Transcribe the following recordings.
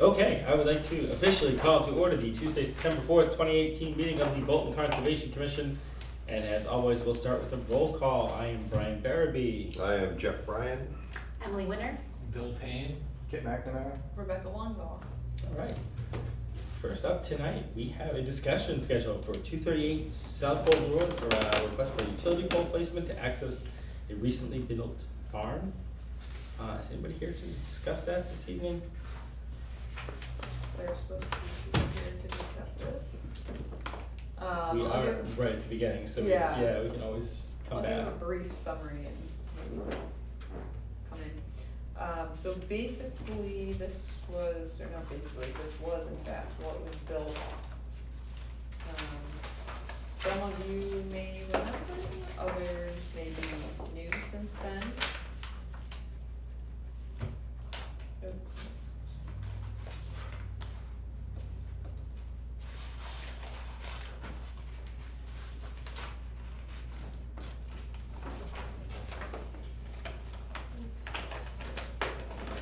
Okay, I would like to officially call to order the Tuesday, September 4th, 2018 meeting of the Bolton Conservation Commission. And as always, we'll start with a roll call. I am Brian Barabee. I am Jeff Bryan. Emily Winter. Bill Payne. Kit McNamara. Rebecca Longbaugh. All right. First up tonight, we have a discussion scheduled for 238 South Bolton Road for a request for utility pole placement to access a recently built barn. Is anybody here to discuss that this evening? They're supposed to be here to discuss this. We I'll are give- right at the beginning, so Yeah. we can always come I'll back. give a brief summary and maybe we'll come in. So basically, this was in fact what was built. Some of you may remember, others may be new since then.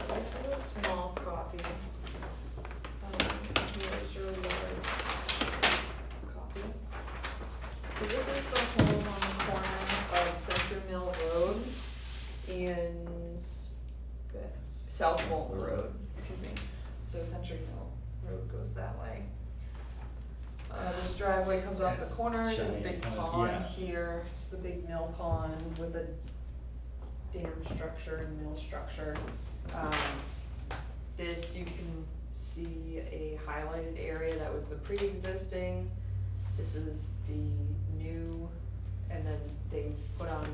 This is a small copy. Here's your large copy. So this is the home on the corner of Century Mill Road and South Bolton Road, excuse me. So Century Mill Road goes that way. This driveway comes off the corner, there's a Giant big pond, pond yeah. here, it's the big mill pond with a dam structure and mill structure. This, you can see a highlighted area that was the pre-existing. This is the new, and then they put on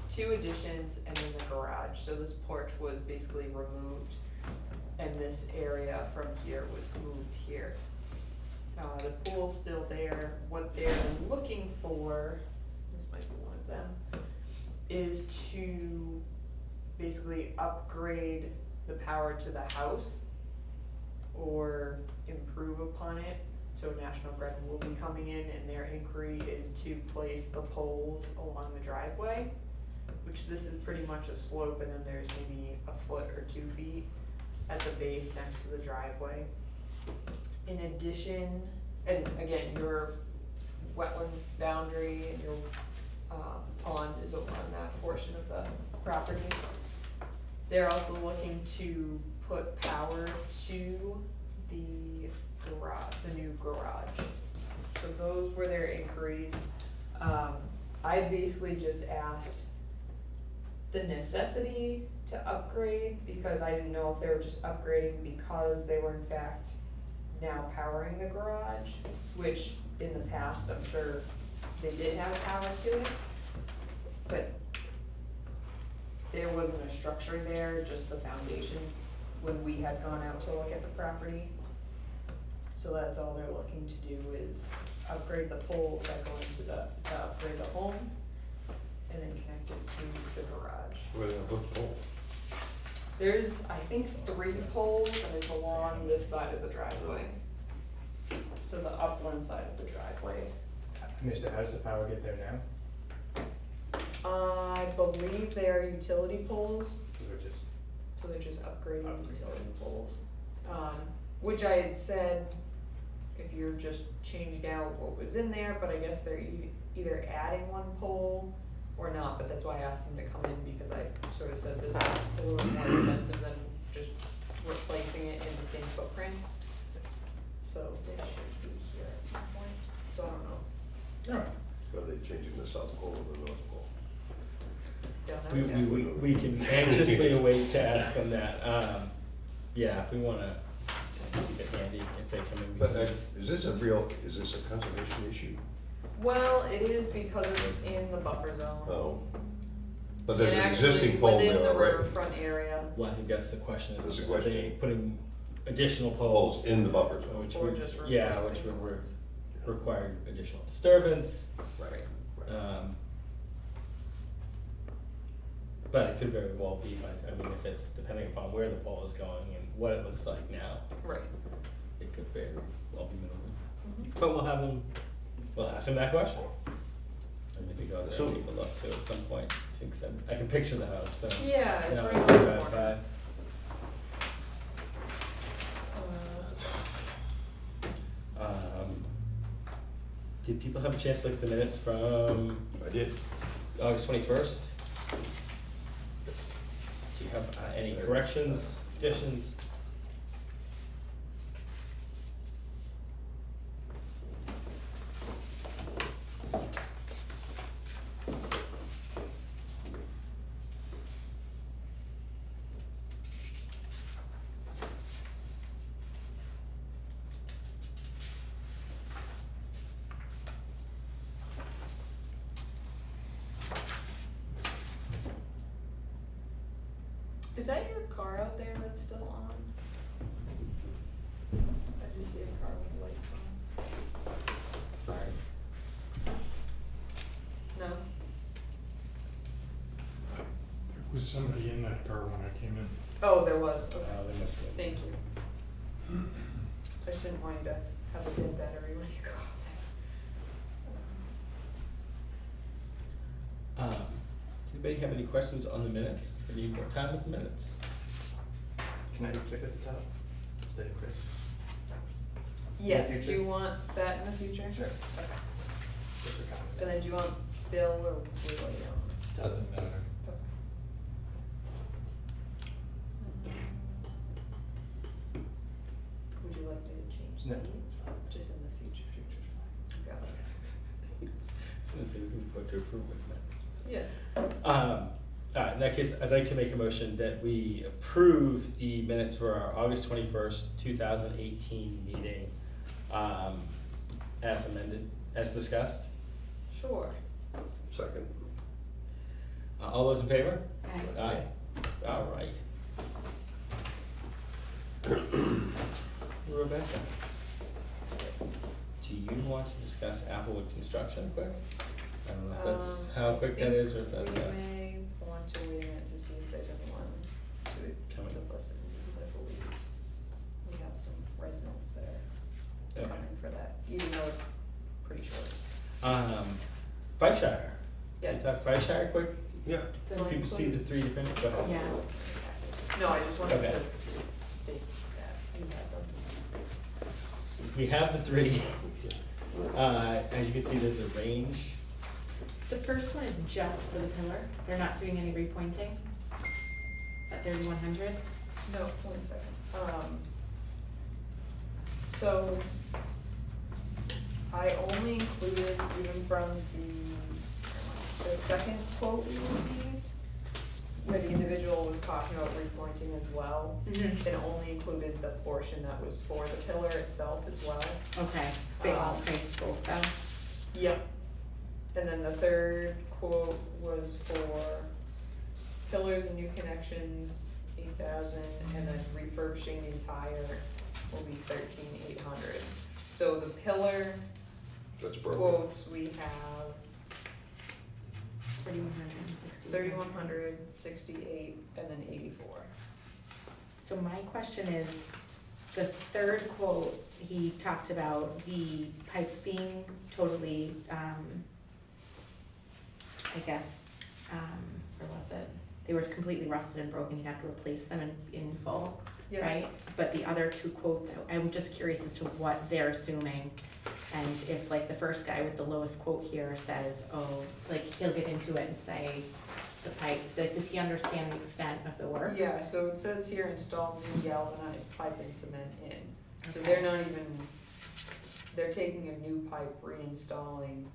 two additions and then the garage. So this porch was basically removed and this area from here was moved here. The pool's still there. What they're looking for, this might be one of them, is to basically upgrade the power to the house or improve upon it. So National Grid will be coming in and their inquiry is to place the poles along the driveway, which this is pretty much a slope, and then there's maybe a foot or 2 feet at the base next to the driveway. In addition, and again, your wetland boundary and your pond is over on that portion of the property. They're also looking to put power to the garage, the new garage. So those were their inquiries. I basically just asked the necessity to upgrade because I didn't know if they were just upgrading because they were in fact now powering the garage, which in the past I'm sure they did have power to it, but there wasn't a structure there, just the foundation when we had gone out to look at the property. So that's all they're looking to do is upgrade the poles that go into to upgrade the home and then connect it to the garage. Where did I put the pole? There's, I think, 3 poles and it's along this side of the driveway. So the upland side of the driveway. I missed it. How does the power get there now? I believe they are utility poles, So so they're just upgrading utility poles. Which I had said, if you're just changing out what was in there, but I guess they're either adding 1 pole or not, but that's why I asked them to come in because I sort of said this is a little more expensive than just replacing it in the same footprint. So they should be here at some point, so I don't know. All right. Are they changing the south pole or the north pole? Don't know yet. We can anxiously await to ask them that. Yeah, if we wanna just keep it handy if they come in. But is this a conservation issue? Well, it is because it's in the buffer zone. Oh. But there's And an actually existing pole within there the already. riverfront area, Well, I think that's the question, That's the are they question. putting additional poles? Poles in the buffer zone. Which or would, just yeah, replacing which would the ones. require additional disturbance. Right. But it could very well be, I mean, if it's depending upon where the pole is going and what it looks like now, Right. it could very well be minimal. Mhm. But we'll ask him that question. And maybe go out there So- and take a look too at some point, because I can picture the house, so. Yeah, it's Yeah, right it's on the drive corner. by. did people have a chance to look at the minutes from I did. August 21st? Do you have any corrections, additions? Is that your car out there that's still on? I just see a car with lights on. Sorry. No? There was somebody in that car when I came in. Oh, there was, okay. They must be. Thank you. I just didn't want you to have a dead battery when you go out there. Does anybody have any questions on the minutes, or need more time with the minutes? Can I click at the top? Instead of Chris? Yes, In the do future? you want that in the future? Sure. Okay. Just for comment. And then do you want Bill or William? Doesn't matter. Okay. Would you like to change No. these? Just in the future, future's fine. Got it. I was gonna say, we can vote to approve with that. Yeah. In that case, I'd like to make a motion that we approve the minutes for our August 21st, 2018 meeting, as amended, as discussed. Sure. Second. All those in favor? Aye. Aye. All right. Rebecca, do you want to discuss Applewood construction quick? I don't know if that's how quick that is, or if that's We may want to wait a minute to see if there's anyone Coming. to listen, because I believe we have some residents that are Okay. coming for that, even though it's pretty short. Fifeshire. Yes. Talk Fifeshire quick, Yeah. so people see the three different, go ahead. Yeah. No, I just wanted Okay. to state that you had them. So we have the three. As you can see, there's a range. The first one is just for the pillar, they're not doing any repointing at 3100. No, 1 second. So I only included even from the second quote we received, where the individual was talking about repointing as well. Mhm. It only included the portion that was for the pillar itself as well. Okay, they all priced both though. Yep. And then the third quote was for pillars and new connections, 8,000, and then refurbishing the entire will be 13,800. So the pillar That's broken. quotes, we have 3160. 3,100, 68, and then 84. So my question is, the third quote, he talked about the pipes being totally, I guess, or was it? They were completely rusted and broken, you have to replace them in full, Yeah. right? But the other two quotes, I'm just curious as to what they're assuming. And if like the first guy with the lowest quote here says, oh, like he'll get into it and say the pipe, like, does he understand the extent of the work? Yeah, so it says here install new galvanized pipe and cement in. So Okay. they're not even, they're taking a new pipe, reinstalling.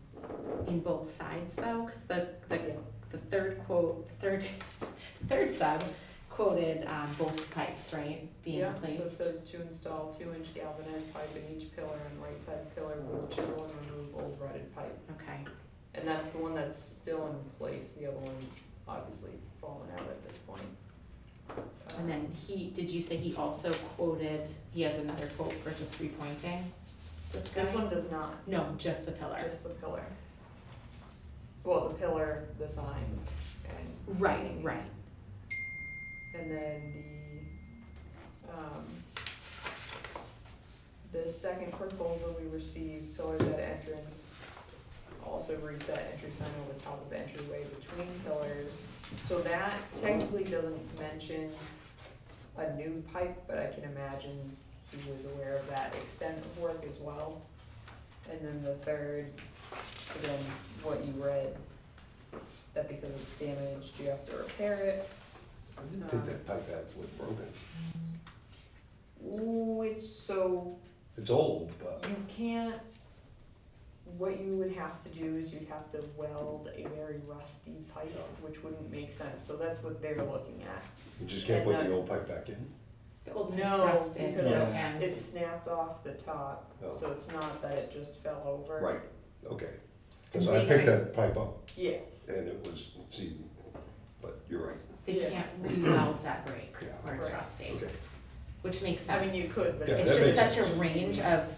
In both sides though, cause the Yeah. third quote, third sub quoted, both pipes, right, being Yeah, so it replaced? says to install 2-inch galvanized pipe in each pillar and right side pillar with chipple and remove old rutted pipe. Okay, And that's the one that's still in place, the other one's obviously fallen out at this point. and then did you say he also quoted, he has another quote for just repointing? This guy? This one does not, No, just the pillar. just the pillar. Well, the pillar, the sign, and. Right, right. And then the second proposal we received, pillars at entrance, also reset entry sign over top of entryway between pillars. So that technically doesn't mention a new pipe, but I can imagine he was aware of that extent of work as well. And then the third But then what you read, that because it's damaged, you have to repair it. I didn't think that pipe was broken. Ooh, it's so, It's old, but, you can't, what you would have to do is you'd have to weld a very rusty pipe, which wouldn't make sense, so that's what they're looking at. you just can't And put the that- old pipe back in? The old pipe's No, rusted, because and it snapped off the top, Oh. so it's not that it just fell over. Right, okay. And Cause I they picked gotta- that pipe up Yes, and it was, see, but you're right, they Yeah. can't re-weld that break Yeah. where it's Right. rusty, okay. which makes sense. I mean, you could, but Yeah, It's that just makes such a range of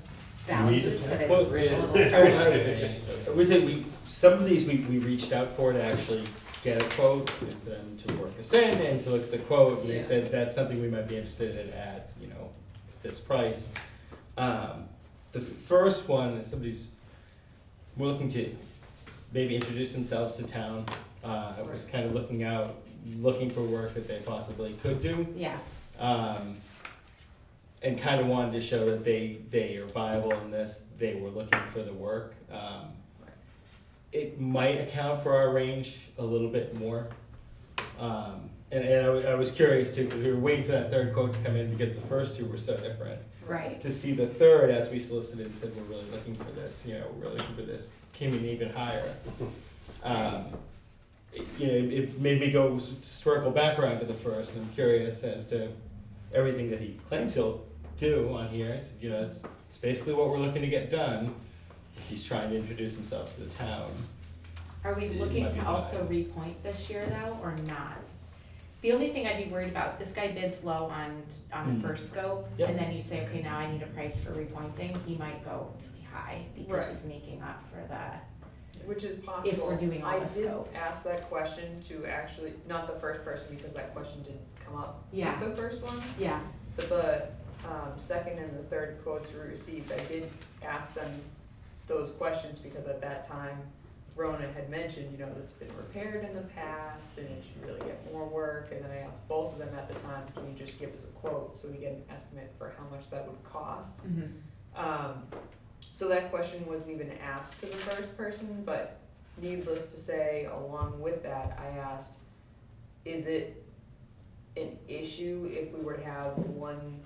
You need to values that pay. it's Well, a little I startling. would say some of these we reached out for to actually get a quote, and for them to work us in and to look at the quote, and they Yeah. said that's something we might be interested in at, this price. The first one, we're looking to maybe introduce themselves to town, was kind of looking for work that they possibly could do. Yeah, And kind of wanted to show that they are viable in this, they were looking for the work. It might account for our range a little bit more. And I was curious too, because we were waiting for that third quote to come in because the first two were so different. right, To see the third, as we solicited and said, we're really looking for this, we're really looking for this, came in even higher. It made me go historical background to the first, and I'm curious as to everything that he claims he'll do on here. I said, it's basically what we're looking to get done. He's trying to introduce himself to the town. are we It looking might be to also fine. repoint this year though, or not? The only thing I'd be worried about, if this guy bids low on Mm. the first scope, Yep. and then you say, okay, now I need a price for repointing, he might go really high, because Right. he's making up for the, which is possible. if we're doing all the scope. I did ask that question to actually, not the first person, because that question didn't come up Yeah. with the first one, Yeah, but the second and the third quotes we received, I did ask them those questions, because at that time, Rona had mentioned, this has been repaired in the past, and it should really get more work, and then I asked both of them at the time, can you just give us a quote, so we get an estimate for how much that would cost? So that question wasn't even asked to the first person, but needless to say, along with that, I asked, is it an issue if we were to have one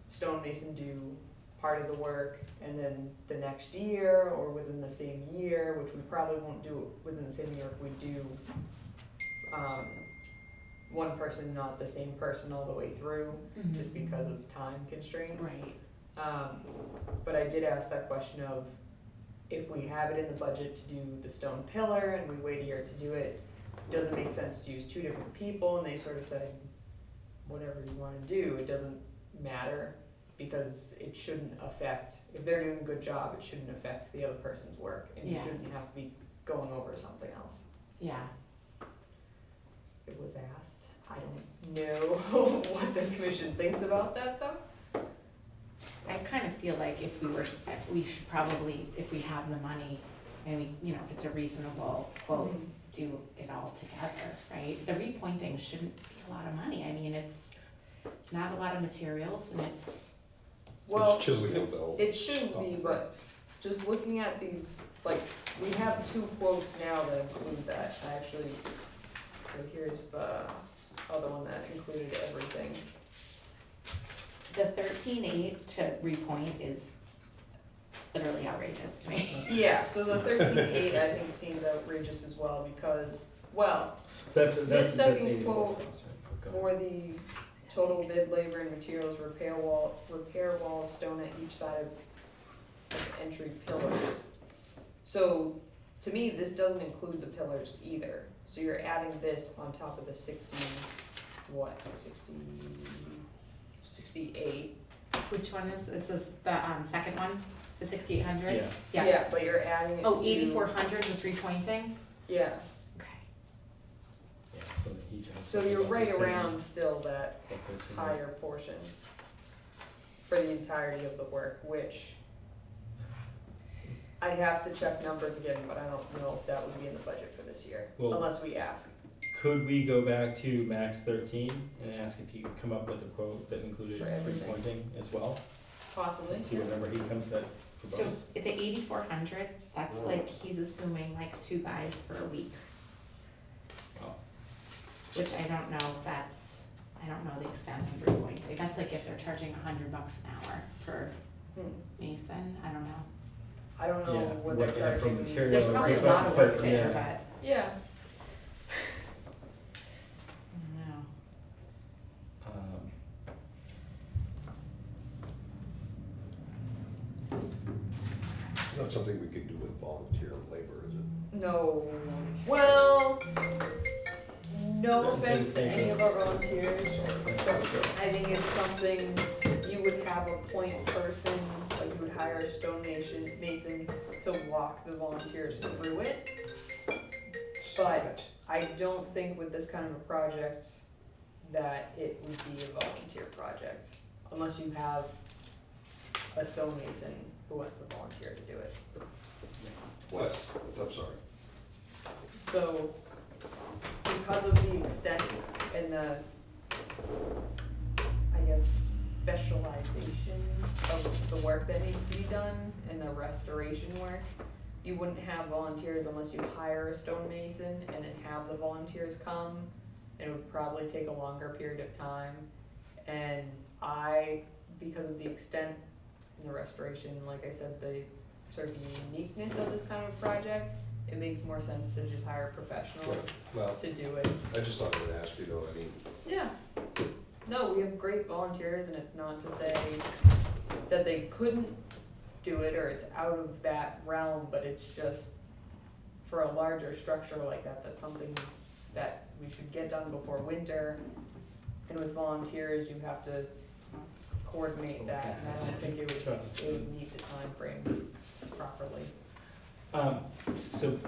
stonemason do part of the work and then the next year or within the same year, which we probably won't do within the same year if we do one person, not the same person all the way through, just because of time constraints. right, But I did ask that question of, if we have it in the budget to do the stone pillar and we wait a year to do it, does it make sense to use two different people? And they sort of said, whatever you wanna do, it doesn't matter, because it shouldn't affect, if they're doing a good job, it shouldn't affect the other person's work, and you Yeah. shouldn't have to be going over something else. yeah. It was asked, I don't know what the commission thinks about that though. I kind of feel like we should probably, if we have the money, and we, if it's a reasonable quote, do it all together, right? The repointing shouldn't be a lot of money, I mean, it's not a lot of materials, and it's, Well, It's chiseling out the old. it shouldn't be, but just looking at these, like, we have two quotes now that include that, actually. So here's the other one that included everything. the 13.8 to repoint is literally outrageous to me. Yeah, so the 13.8 I think seems outrageous as well, because, well, That's second 84 quote costs, right? Okay. for the total bid labor and materials, repair walls, stone at each side of entry pillars. So, to me, this doesn't include the pillars either, so you're adding this on top of the 68. Which one is, this is the second one, the 6,800? Yeah. Yeah. But you're adding it to. Oh, 8,400 was repointing? Yeah, Okay. Yeah, so he just. so you're right the same- around still that that 13. higher portion for the entirety of the work, which I'd have to check numbers again, but I don't know if that would be in the budget for this year, Well- unless we ask. Could we go back to max 13 and ask if he could come up with a quote that included For everything. repointing as well? Possibly. And see what number he comes at for So both? the 8,400, that's like, he's assuming like 2 guys for a week, Oh, which I don't know if that's, I don't know the extent of reporting fee. That's like if they're charging $100 an hour for Mason, I don't know. I don't know yeah, what they're they have for charging. materials. There's probably a like lot of work that, there, yeah. but Yeah, I don't know. Um, Not something we could do with volunteer labor, is it? no, well, no Certain offense things to they any do. of our volunteers. I think it's something you would have a point person, like you would hire a mason to walk the volunteers through it. But I don't think with this kind of a project that it would be a volunteer project, unless you have a stonemason who wants to volunteer to do it. What? I'm sorry. So, because of the extent and the, I guess, specialization of the work that needs to be done and the restoration work, you wouldn't have volunteers unless you hire a stonemason and then have the volunteers come. And it would probably take a longer period of time. And because of the extent and the restoration, like I said, the sort of uniqueness of this kind of project, it makes more sense to just hire a professional Right. Well, to do it. I just thought I would ask, you know, I mean, Yeah. No, we have great volunteers, and it's not to say that they couldn't do it or it's out of that realm, but it's just for a larger structure like that, that's something that we should get done before winter. And with volunteers, you have to coordinate that, and I don't think it would meet the time frame properly. So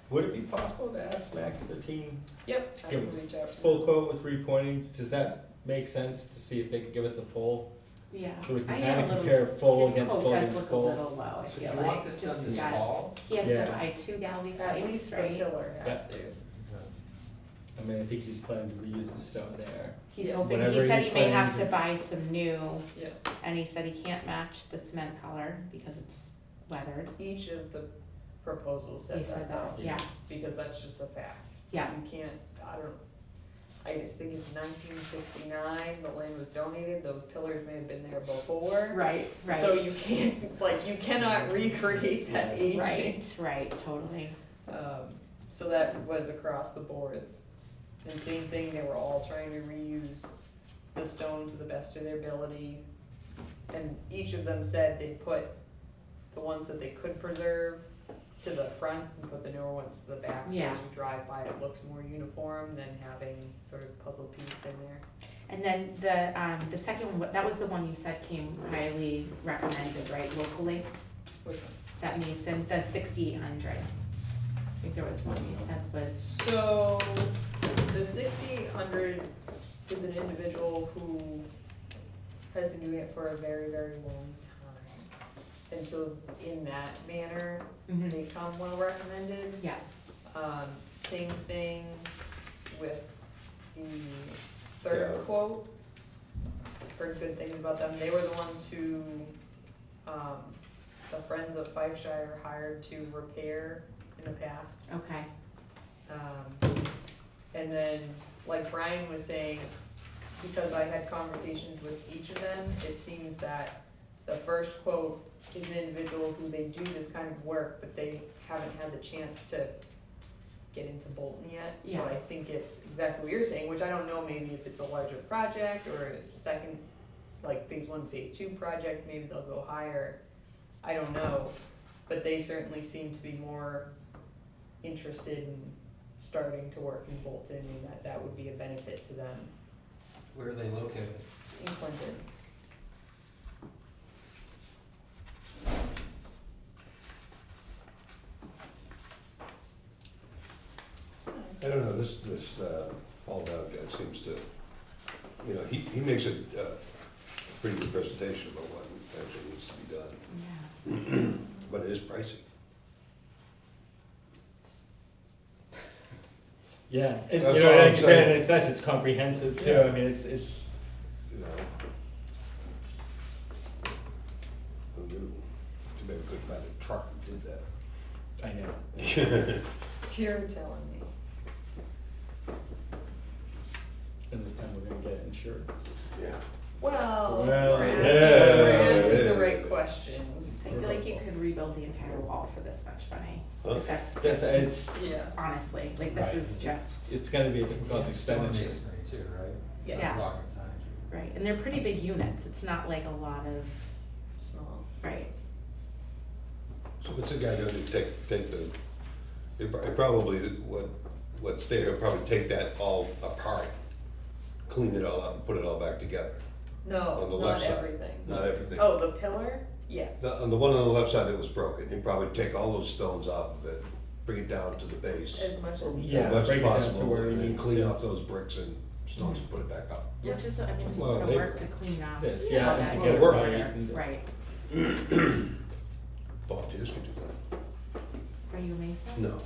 would it be possible to ask Max 13 Yep, To I give can reach out to full quote with repointing? Does that make sense to see if they could give us a full? Yeah. So we can I kind am a of little- compare full his against quote full does against look a full. little low, I So feel you like. want this Just done this got- fall? He has Yeah. to buy 2 galley At pipes, least the right? pillar has to. I mean, I think he's planning to reuse the stone there. He's Yeah. hoping, Whatever he said he's he may have planning to to- buy some new, Yeah. and he said he can't match the cement color because it's weathered. Each of the proposals He said said that that, though, yeah, because that's just a fact. yeah, You can't, I think it's 1969, the land was donated, those pillars may have been there before. right, right. So you can't, you cannot recreate that Yes. aging. Right, totally. So that was across the boards. And same thing, they were all trying to reuse the stone to the best of their ability. And each of them said they put the ones that they could preserve to the front and put the newer ones to the back. So Yeah. as you drive by, it looks more uniform than having sort of puzzle piece in there. And then the second one, that was the one you said came highly recommended, right, locally? Which one? That Mason, the 6,800. I think there was one you said was, So, the 6,800 is an individual who has been doing it for a very, very long time. And so in that manner, mhm, they come well recommended. yeah, Same thing with the third Yeah. quote. Heard good things about them. They were the ones who, the Friends of Fifeshire hired to repair in the past. okay, And then, like Brian was saying, because I had conversations with each of them, it seems that the first quote is an individual who they do this kind of work, but they haven't had the chance to get into Bolton yet. Yeah. So I think it's exactly what you're saying, which I don't know, maybe if it's a larger project or a second, like phase 1, phase 2 project, maybe they'll go higher. I don't know, but they certainly seem to be more interested in starting to work in Bolton, and that would be a benefit to them Where are they located? in Clinton. I don't know, this, Paul Dowd guy seems to, you know, he makes a pretty good presentation about what actually needs to be done, yeah. but it is pricey. Yeah, and That's you know, all like I'm you said, saying. and it's nice, it's comprehensive too. Yeah. I mean, it's You know. Who knew? Too bad we did that. I know. You're telling me. And this time we're gonna get it insured. Yeah. Well, Well, we're yeah. asking the right questions. I feel like you could rebuild the entire wall for this much money. Huh? That's That's, just, it's, Yeah. honestly, like, this Right. is just, it's gonna be a difficult Yeah, stone expenditure. masonry too, right? It's not Yeah. rocket science. right, and they're pretty big units, it's not like a lot of, Small. right, So what's the guy gonna do, take the, it probably, what's there, he'll probably take that all apart, clean it all up and put it all back together. No, On the not left side. everything. Not everything. Oh, the pillar? Yes. On the one on the left side that was broken, he'd probably take all those stones off of it, bring it down to the base. As much as he Yeah, As much as break it down to possible, where it and then needs clean to. off those bricks and stones and put it back up. Yeah. which is, I mean, it's a Well, lot of they- work to clean off. This, Yeah, yeah, all and that to get it work. right. and- Right, Volunteers can do are you a mason? that. No,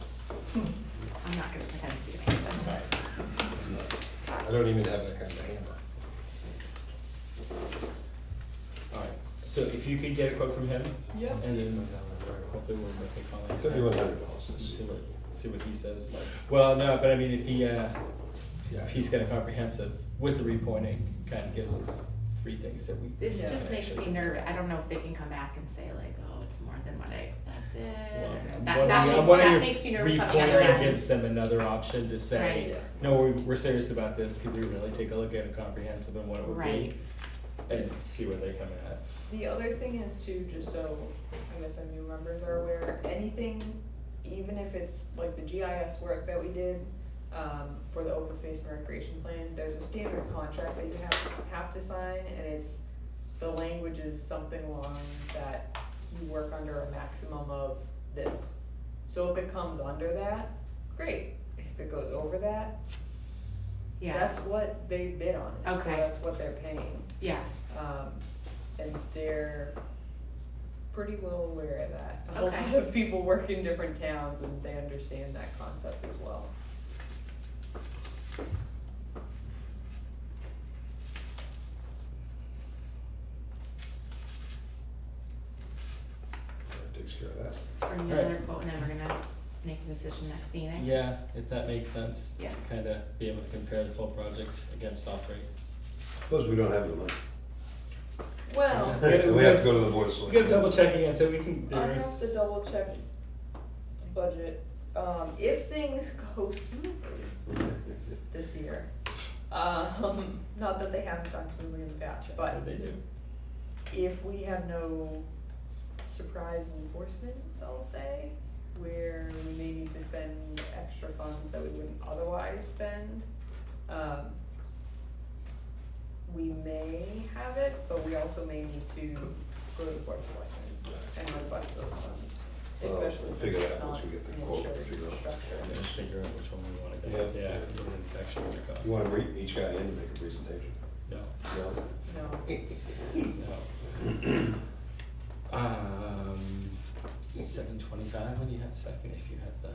I'm not gonna pretend to be a mason. I don't even have that kind of hammer. Alright, so if you could get a quote from him, Yeah. and then hopefully we'll make a call next time. $7,100. And see what he says. Well, no, but I mean, if he, Yeah. if he's got a comprehensive with the repointing, kind of gives us three things that we. This Yeah. just makes me nervous, I don't know if they can come back and say like, oh, it's more than what I expected. Well, I'm That wondering that if makes me nervous on the other repointing end. gives them another option to say, Right. Yeah. no, we're serious about this, could we really take a look at a comprehensive and what it would be? Right. And see where they come at. The other thing is too, just so I guess our new members are aware, anything, even if it's like the GIS work that we did, for the open space and recreation plan, there's a standard contract that you have to sign, and it's, the language is something along that you work under a maximum of this. So if it comes under that, great, if it goes over that, Yeah, that's what they bid on it, so Okay. that's what they're paying. yeah, And they're pretty well aware of that. A Okay. lot of people work in different towns and they understand that concept as well. That takes care of that. bring the other quote and then we're gonna make a decision next meeting. Yeah, if that makes sense. Yeah. Kinda be able to compare the full project against all three. Suppose we don't have the money. Well, Yeah. We have to go to the board of We selectmen. gotta double check again, so we can, I there's. have to double check budget, if things go smoothly this year. Not that they haven't gone smoothly in the past, but What they do. if we have no surprise enforcements, I'll say, where we may need to spend extra funds that we wouldn't otherwise spend, we may have it, but we also may need to go to the board of selectmen and request those funds, Well, especially we'll since figure it's that not once we get the an quote, insured figure out. structure. Yeah, figure out which one we wanna go Yeah. with, yeah, and it's actually gonna cost. You wanna bring each guy in to make a presentation? No, No? No, no. 7:25, when you have a second, if you have the.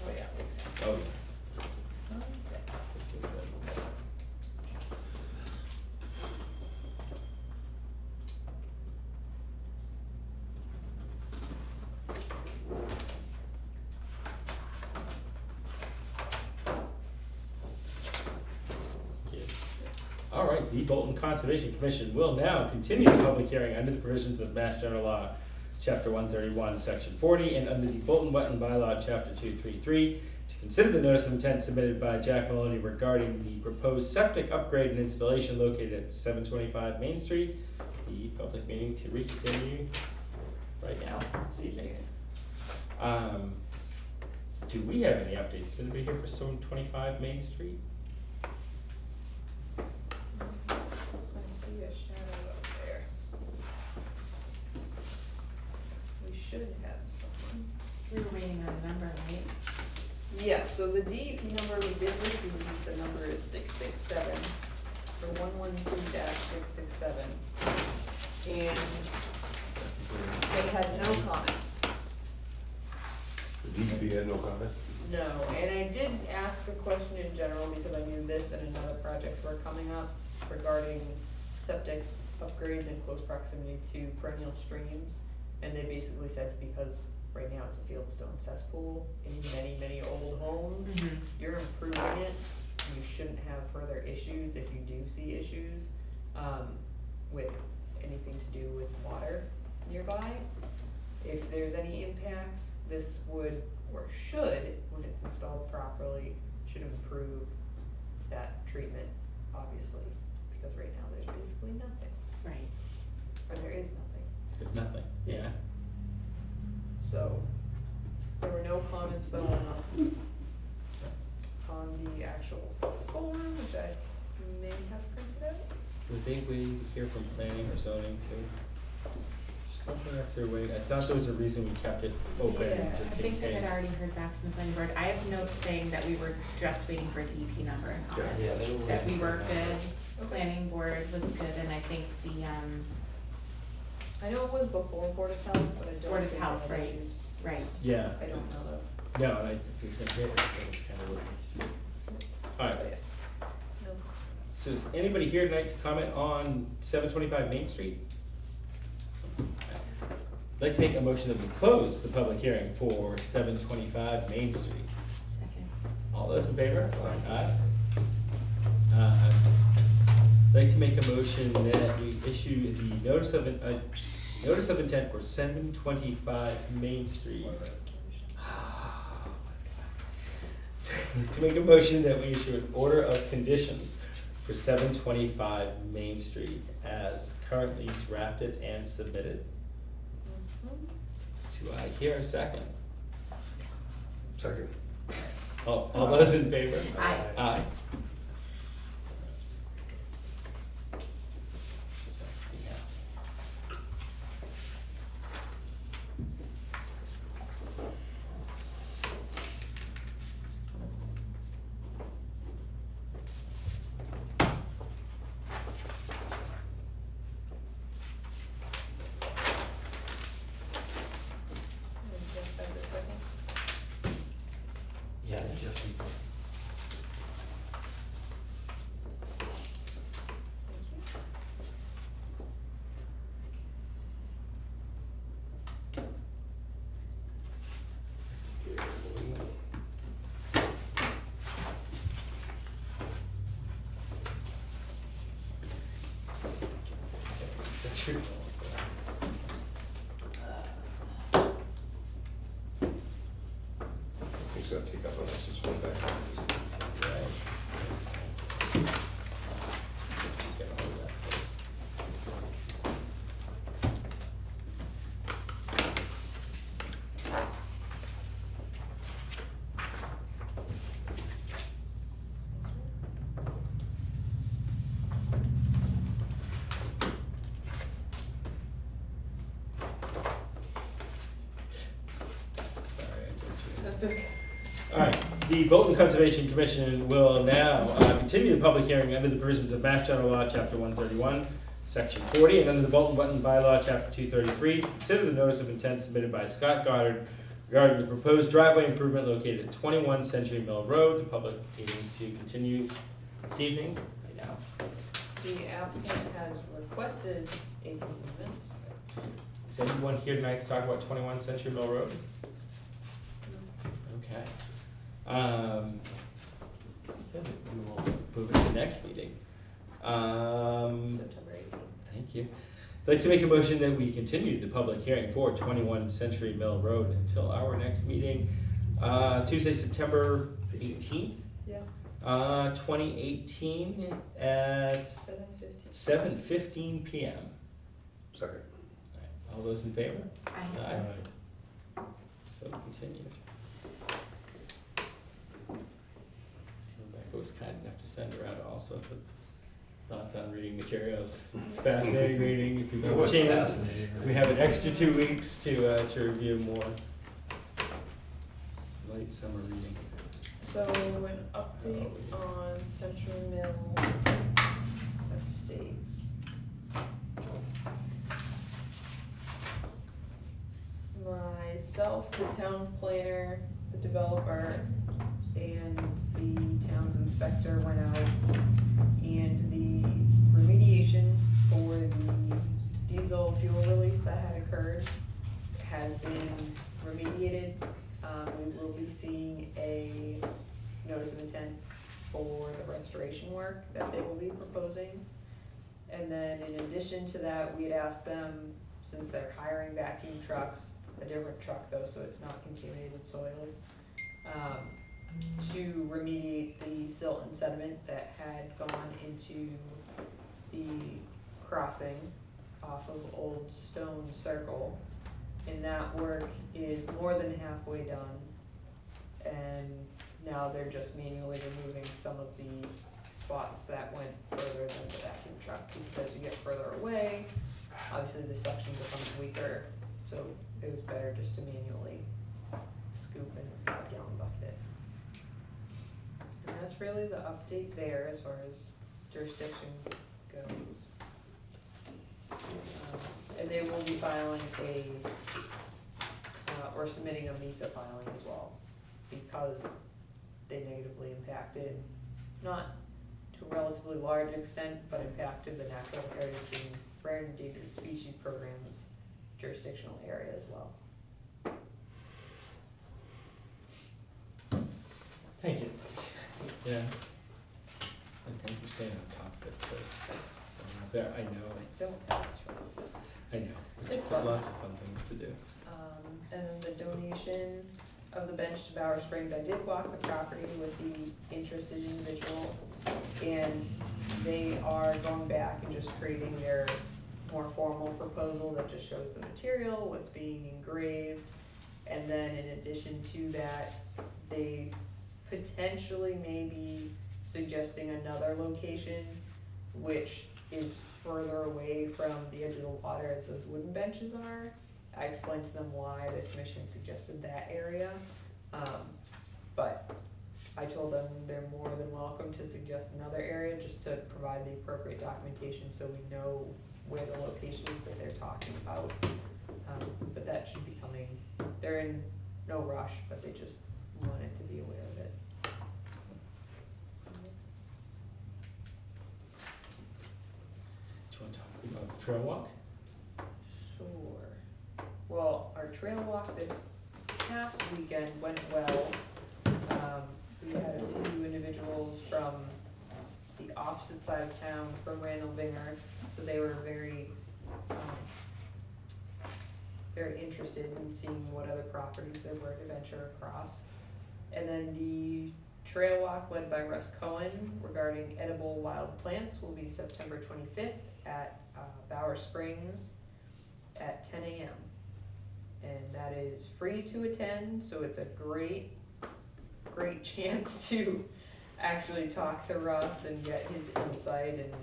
oh yeah. Oh, yeah. This is good. Thank you. All right, the Bolton Conservation Commission will now continue the public hearing under the provisions of Mass General Law, Chapter 131, Section 40, and under the Bolton Wetland Bylaw, Chapter 233, to consider the notice of intent submitted by Jack Maloney regarding the proposed septic upgrade and installation located at 725 Main Street. The public meeting to recontinue right now, this evening. Do we have any updates? Is anybody here for 725 Main Street? I see a shadow up there. We should have someone. We were waiting on a number, right? Yes, so the DEP number we did receive, the number is 667 for 112-667. And they had no comments. The DEP had no comment? No, and I did ask a question in general because I knew this and another project were coming up regarding septic upgrades in close proximity to perennial streams. And they basically said because right now it's a fieldstone cesspool in many, many old homes, Mhm. you're improving it, you shouldn't have further issues if you do see issues, with anything to do with water nearby. If there's any impacts, this would, or should, when it's installed properly, should improve that treatment, obviously, because right now there's basically nothing, Right. or there is nothing. There's nothing, yeah. So, there were no comments though on the actual form, which I may have printed out. Would they hear from planning or zoning too? Something that's their way, I thought there was a reason we kept it open, Yeah, I just in think they had case. already heard back from the planning board. I have notes saying that we were just waiting for a DP number and Yeah. comments. Yeah, they were That we waiting were for good, that. planning board was good, and I think the, I know it was before Board of Health, but I don't Board of think Health, they had right. issues. right, Yeah. I don't know though. No, and I think that's kind of what it needs to be. Alright, But yeah. No. so is anybody here tonight to comment on 725 Main Street? I'd like to make a motion that we close the public hearing for 725 Main Street. second. All those in favor? Aye. I'd like to make a motion that we issue the notice of intent for 725 Main Street. To make a motion that we issue an order of conditions for 725 Main Street as currently drafted and submitted. Do I hear a second? Second. All those in favor? Aye. Aye. Yeah, they just. Yeah, well, He's gonna take up on us this one back. That's okay. Alright, the Bolton Conservation Commission will now continue the public hearing under the provisions of Mass General Law, Chapter 131, Section 40, and under the Bolton Button Bylaw, Chapter 233, consider the notice of intent submitted by Scott Goddard regarding the proposed driveway improvement located at 21 Century Mill Road. The public meeting to continue this evening, right now. The applicant has requested a continuance. Is anyone here tonight to talk about 21 Century Mill Road? Okay. So we will move it to the next meeting. September 18th. Thank you. I'd like to make a motion that we continue the public hearing for 21 Century Mill Road until our next meeting, Tuesday, September 18th, Yeah, 2018 at 7:15. 7:15 p.m. Second. Alright, all those in favor? Aye. So continued. Rebecca was kind enough to send around all sorts of thoughts on reading materials. It's fascinating reading. If you have a chance, we have an extra 2 weeks to review more light summer reading. So an update on Central Mill Estates. Myself, the town planner, the developer, and the town's inspector went out, and the remediation for the diesel fuel release that had occurred has been remediated. We will be seeing a notice of intent for the restoration work that they will be proposing. And then in addition to that, we had asked them, since they're hiring vacuum trucks, a different truck though, so it's not contaminated soils, to remediate the silt and sediment that had gone into the crossing off of Old Stone Circle. And that work is more than halfway done. And now they're just manually removing some of the spots that went further than the vacuum truck, because as you get further away, obviously the suction becomes weaker, so it was better just to manually scoop in a 5-gallon bucket. And that's really the update there as far as jurisdiction goes. And they will be filing or submitting a MESA filing as well, because they negatively impacted, not to a relatively large extent, but impacted the natural heritage and rare and endangered species program's jurisdictional area as well. Thank you. Yeah. And thank you for staying on top of it, too. There, I know it's, Don't have a choice. I know, It's it's fun. lots of fun things to do. And then the donation of the bench to Bower Springs, I did walk the property with the interested individual, and they are going back and just creating their more formal proposal that just shows the material, what's being engraved, and then in addition to that, they potentially may be suggesting another location, which is further away from the edge of the water as those wooden benches are. I explained to them why the commission suggested that area, but I told them they're more than welcome to suggest another area, just to provide the appropriate documentation so we know where the location is that they're talking about. But that should be coming, they're in no rush, but they just wanted to be aware of it. Do you want to talk about the trail walk? Sure. Well, our trail walk this past weekend went well. We had a few individuals from the opposite side of town, from Randall Vinger, so they were very interested in seeing what other properties there were to venture across. And then the trail walk led by Russ Cohen regarding edible wild plants will be September 25th at Bower Springs at 10 a.m. And that is free to attend, so it's a great chance to actually talk to Russ and get his insight and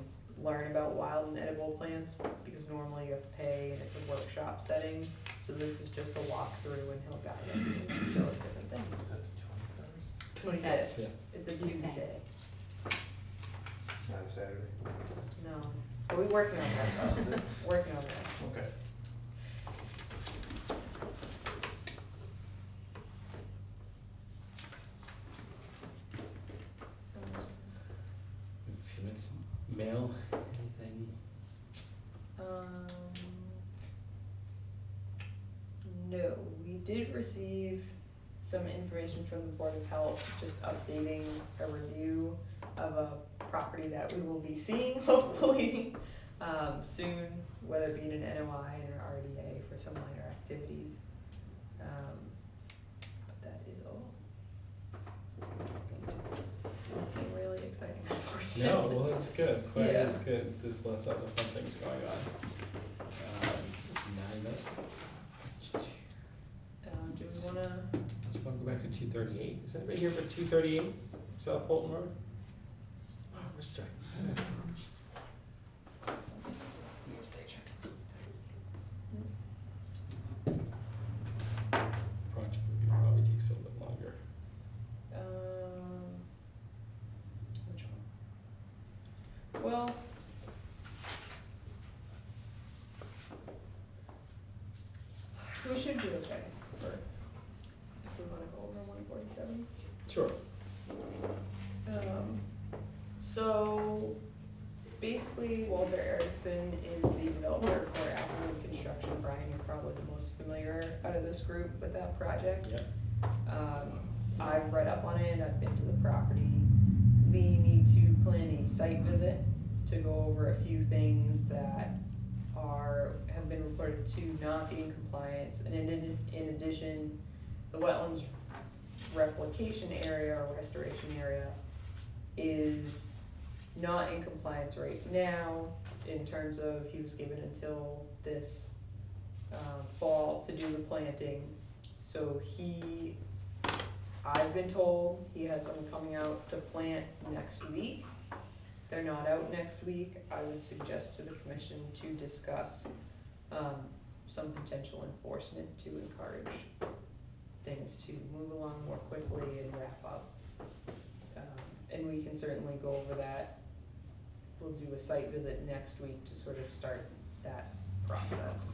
learn about wild and edible plants, because normally you have to pay and it's a workshop setting. So this is just a walkthrough and he'll guide us and show us different things. Is that the 21st? 25th. Yeah. It's a Tuesday. Tuesday. Not a Saturday? No, are we working on this? Working on this. Okay. A few minutes. Mail, anything? No, we did receive some information from the Board of Health, just updating a review of a property that we will be seeing hopefully soon, whether it be in an NOI and an RDA for some minor activities. But that is all. Nothing really exciting, unfortunately. No, well, that's good. Quiet Yeah. is good. There's lots of other fun things going on. 9 minutes. Do we wanna, Just want to go back to 238. Is anybody here for 238 South Bolton Road? Oh, we're starting. Project review probably takes a little bit longer. which one? Well, we should be okay for, if we wanna go over 147. Sure. So basically Walter Erickson is the developer for Applewood Construction. Brian, you're probably the most familiar out of this group with that project. Yep. I've read up on it, I've been to the property. We need to plan a site visit to go over a few things that have been reported to not be in compliance. And in addition, the wetlands replication area or restoration area is not in compliance right now in terms of he was given until this fall to do the planting. So I've been told he has someone coming out to plant next week. If they're not out next week, I would suggest to the commission to discuss some potential enforcement to encourage things to move along more quickly and wrap up. And we can certainly go over that. We'll do a site visit next week to sort of start that process.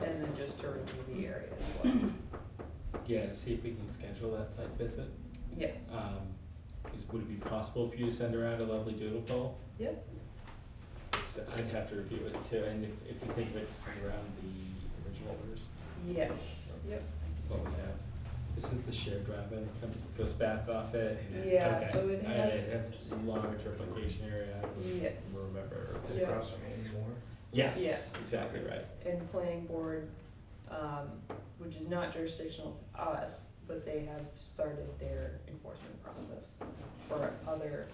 And then just to review the area as well. Yeah, to see if we can schedule that site visit. Yes. Would it be possible for you to send around a lovely doodle poll? Yep. So I'd have to review it too, and if you think of it, send around the original orders. Yes. Yep. What we have. This is the shared driveway, it goes back off it. And Yeah, okay. so it has- It has a large replication area, I Yes. remember. Is it Yeah. across from Andy Moore? Yes, Yes. exactly right. And the planning board, which is not jurisdictional to us, but they have started their enforcement process for other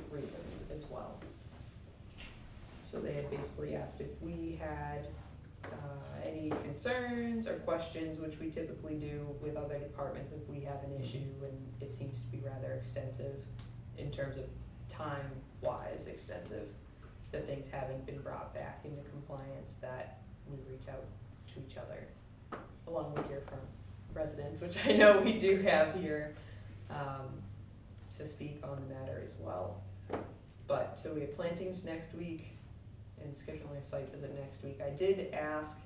reasons as well. So they had basically asked if we had any concerns or questions, which we typically do with other departments if we have an issue, and it seems to be rather extensive in terms of time-wise extensive, that things haven't been brought back into compliance, that we reach out to each other, along with your from residents, which I know we do have here, to speak on the matter as well. But, so we have plantings next week and scheduling a site visit next week. I did ask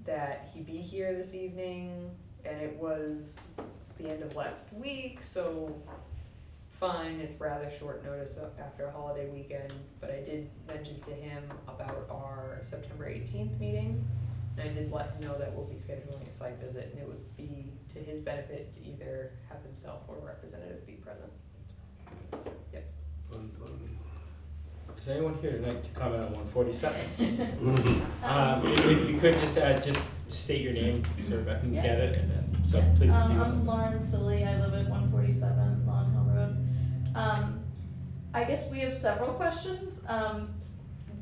that he be here this evening, and it was the end of last week, so fine, it's rather short notice after a holiday weekend, but I did mention to him about our September 18th meeting, and I did let him know that we'll be scheduling a site visit, and it would be to his benefit to either have himself or a representative be present. Yep. Fun. Is anyone here tonight to comment on 147? If you could just state your name, so Rebecca can Yeah. get it, and then, so please. if you I'm would. Lauren Silly, I live at 147 Long Hill Road. I guess we have several questions.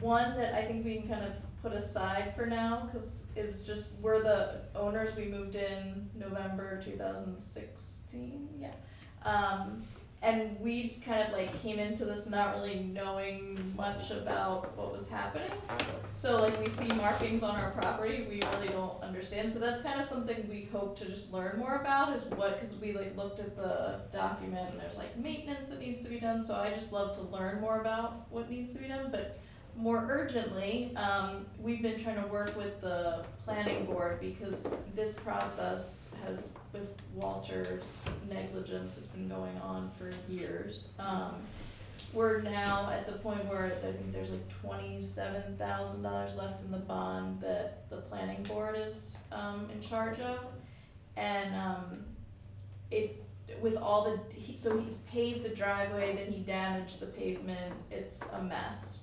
One that I think we can kind of put aside for now, cause is just, we're the owners, we moved in November 2016, yeah. And we kind of like came into this not really knowing much about what was happening. So like we see markings on our property, we really don't understand. So that's kind of something we hope to just learn more about is what, cause we like looked at the document and there's like maintenance that needs to be done. So I just love to learn more about what needs to be done. But more urgently, we've been trying to work with the planning board because this process has, with Walter's negligence, has been going on for years. We're now at the point where I think there's like $27,000 left in the bond that the planning board is in charge of, and with all the so he's paved the driveway, then he damaged the pavement. It's a mess.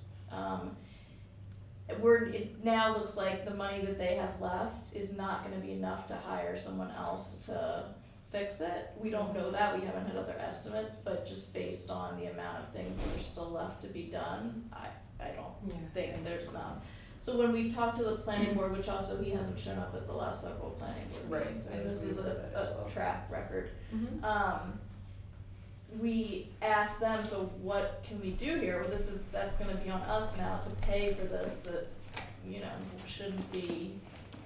It now looks like the money that they have left is not gonna be enough to hire someone else to fix it. We don't know that, we haven't had other estimates, but just based on the amount of things that are still left to be done, I don't think there's enough. So when we talked to the planning board, which also he hasn't shown up at the last several planning board meetings, and this is a track record. We asked them, so what can we do here? Well, that's gonna be on us now to pay for this, that, shouldn't be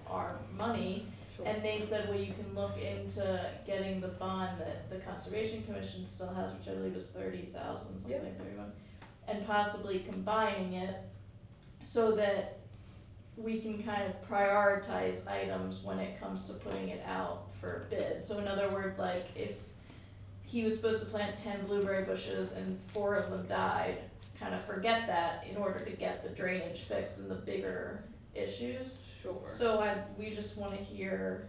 our money. Sure. And they said, well, you can look into getting the bond that the Conservation Commission still has, which I believe is 30,000, something like 31, and possibly combining it so that we can kind of prioritize items when it comes to putting it out for bid. So in other words, like if he was supposed to plant 10 blueberry bushes and 4 of them died, kind of forget that in order to get the drainage fixed and the bigger issues. Sure. So we just wanna hear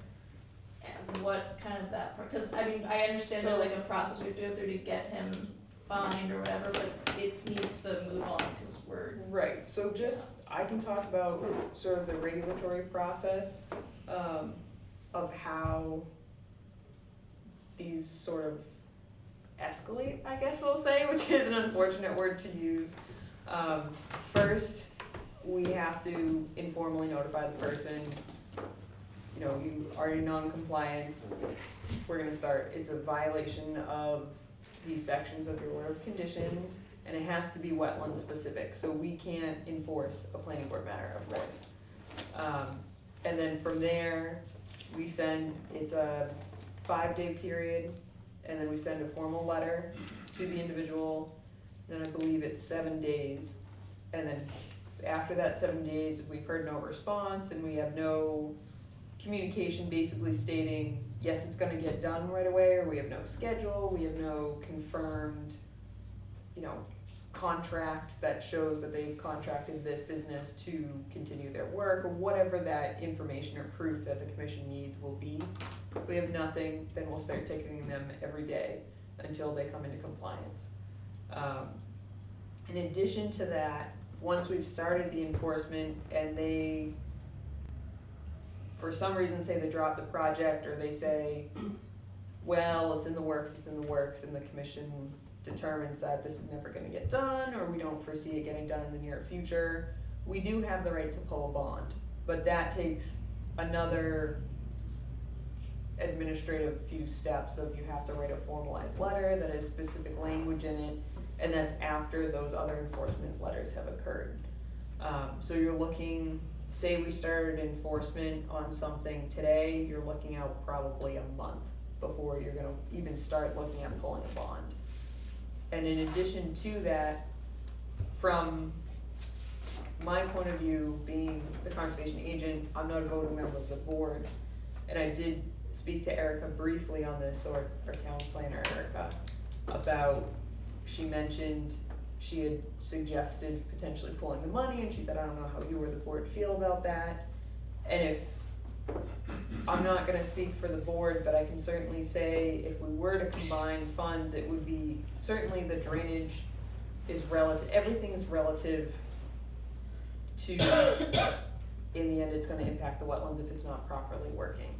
what kind of that, because I mean, I understand there's like a process we have to go through to get him fined or whatever, but it needs to move on, cause we're, Right, so just, I can talk about sort of the regulatory process, of how these sort of escalate, I guess we'll say, which is an unfortunate word to use. First, we have to informally notify the person, you know, you are in non-compliance, we're gonna start, it's a violation of these sections of your order of conditions, and it has to be wetland specific, so we can't enforce a planning board matter, of course. And then from there, we send, it's a 5-day period, and then we send a formal letter to the individual, then I believe it's 7 days. And then after that 7 days, if we've heard no response and we have no communication basically stating, yes, it's gonna get done right away, or we have no schedule, we have no confirmed, you know, contract that shows that they've contracted this business to continue their work, or whatever that information or proof that the commission needs will be. If we have nothing, then we'll start ticketing them every day until they come into compliance. In addition to that, once we've started the enforcement and they, for some reason, say they drop the project, or they say, well, it's in the works, and the commission determines that this is never gonna get done, or we don't foresee it getting done in the near future, we do have the right to pull a bond, but that takes another administrative few steps of you have to write a formalized letter that has specific language in it, and that's after those other enforcement letters have occurred. So you're looking, say we started enforcement on something today, you're looking out probably a month before you're gonna even start looking at pulling a bond. And in addition to that, from my point of view, being the conservation agent, I'm not a voting member of the board, and I did speak to Erica briefly on this, or our town planner, Erica, about, she mentioned she had suggested potentially pulling the money, and she said, I don't know how you or the board feel about that. And if, I'm not gonna speak for the board, but I can certainly say if we were to combine funds, it would be, certainly the drainage is relative, everything is relative to, in the end, it's gonna impact the wetlands if it's not properly working.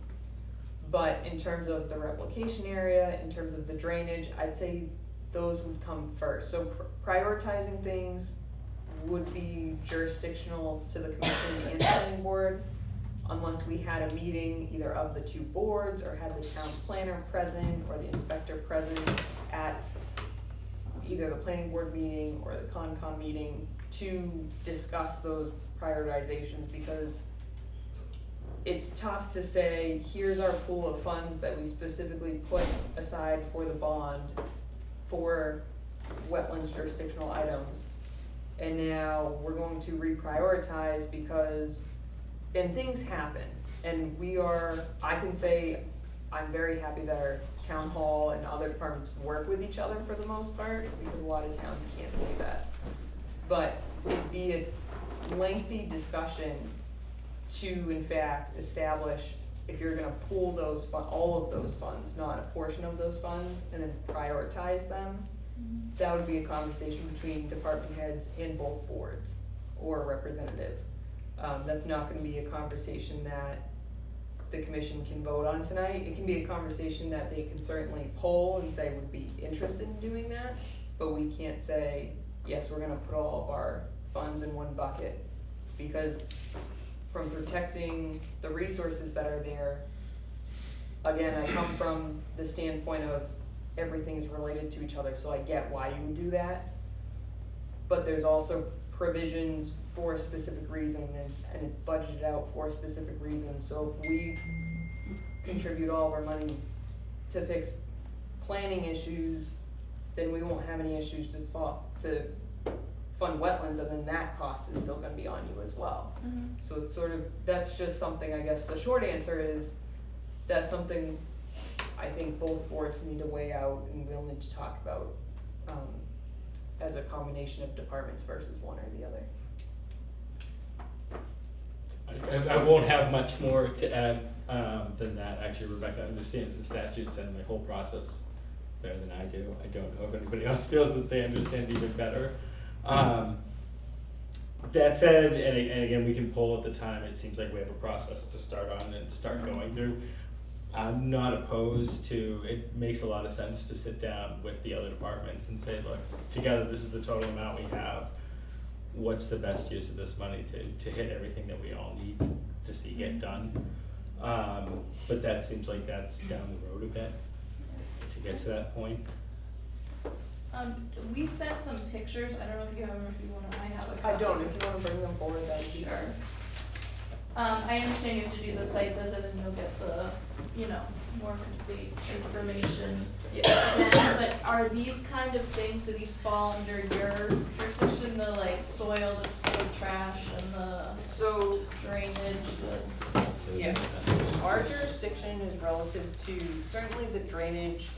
But in terms of the replication area, in terms of the drainage, I'd say those would come first. So prioritizing things would be jurisdictional to the commission and planning board, unless we had a meeting either of the two boards, or had the town planner present or the inspector present at either the planning board meeting or the Concom meeting to discuss those prioritizations, because it's tough to say, here's our pool of funds that we specifically put aside for the bond for wetlands jurisdictional items, and now we're going to reprioritize because, and things happen, and I can say, I'm very happy that our town hall and other departments work with each other for the most part, because a lot of towns can't say that. But it'd be a lengthy discussion to, in fact, establish if you're gonna pool those all of those funds, not a portion of those funds, and then prioritize them. That would be a conversation between department heads and both boards, or a representative. That's not gonna be a conversation that the commission can vote on tonight. It can be a conversation that they can certainly poll and say would be interested in doing that, but we can't say, yes, we're gonna put all of our funds in one bucket, because from protecting the resources that are there, again, I come from the standpoint of everything is related to each other, so I get why you would do that. But there's also provisions for a specific reason, and it's budgeted out for a specific reason. So if we contribute all of our money to fix planning issues, then we won't have any issues to fund wetlands, and then that cost is still gonna be on you as well. So it's sort of, that's just something, I guess the short answer is, that's something I think both boards need to weigh out, and we'll need to talk about. as a combination of departments versus one or the other. I won't have much more to add than that. Actually, Rebecca understands the statutes and the whole process better than I do. I don't know if anybody else feels that they understand even better. That said, and again, we can poll at the time. It seems like we have a process to start on and start going through. I'm not opposed to, it makes a lot of sense to sit down with the other departments and say, look, together this is the total amount we have. What's the best use of this money to hit everything that we all need to see get done? But that seems like that's down the road a bit to get to that point. We sent some pictures, I don't know if you have them, if you wanna, I have a copy. I don't, if you wanna bring them forward, that'd be Sure. I understand you have to do the site visit and you'll get the, more complete information. Then, but are these kind of things, do these fall under your jurisdiction, the like soil that's full of trash and the So, drainage that's? yes, our jurisdiction is relative to certainly the drainage,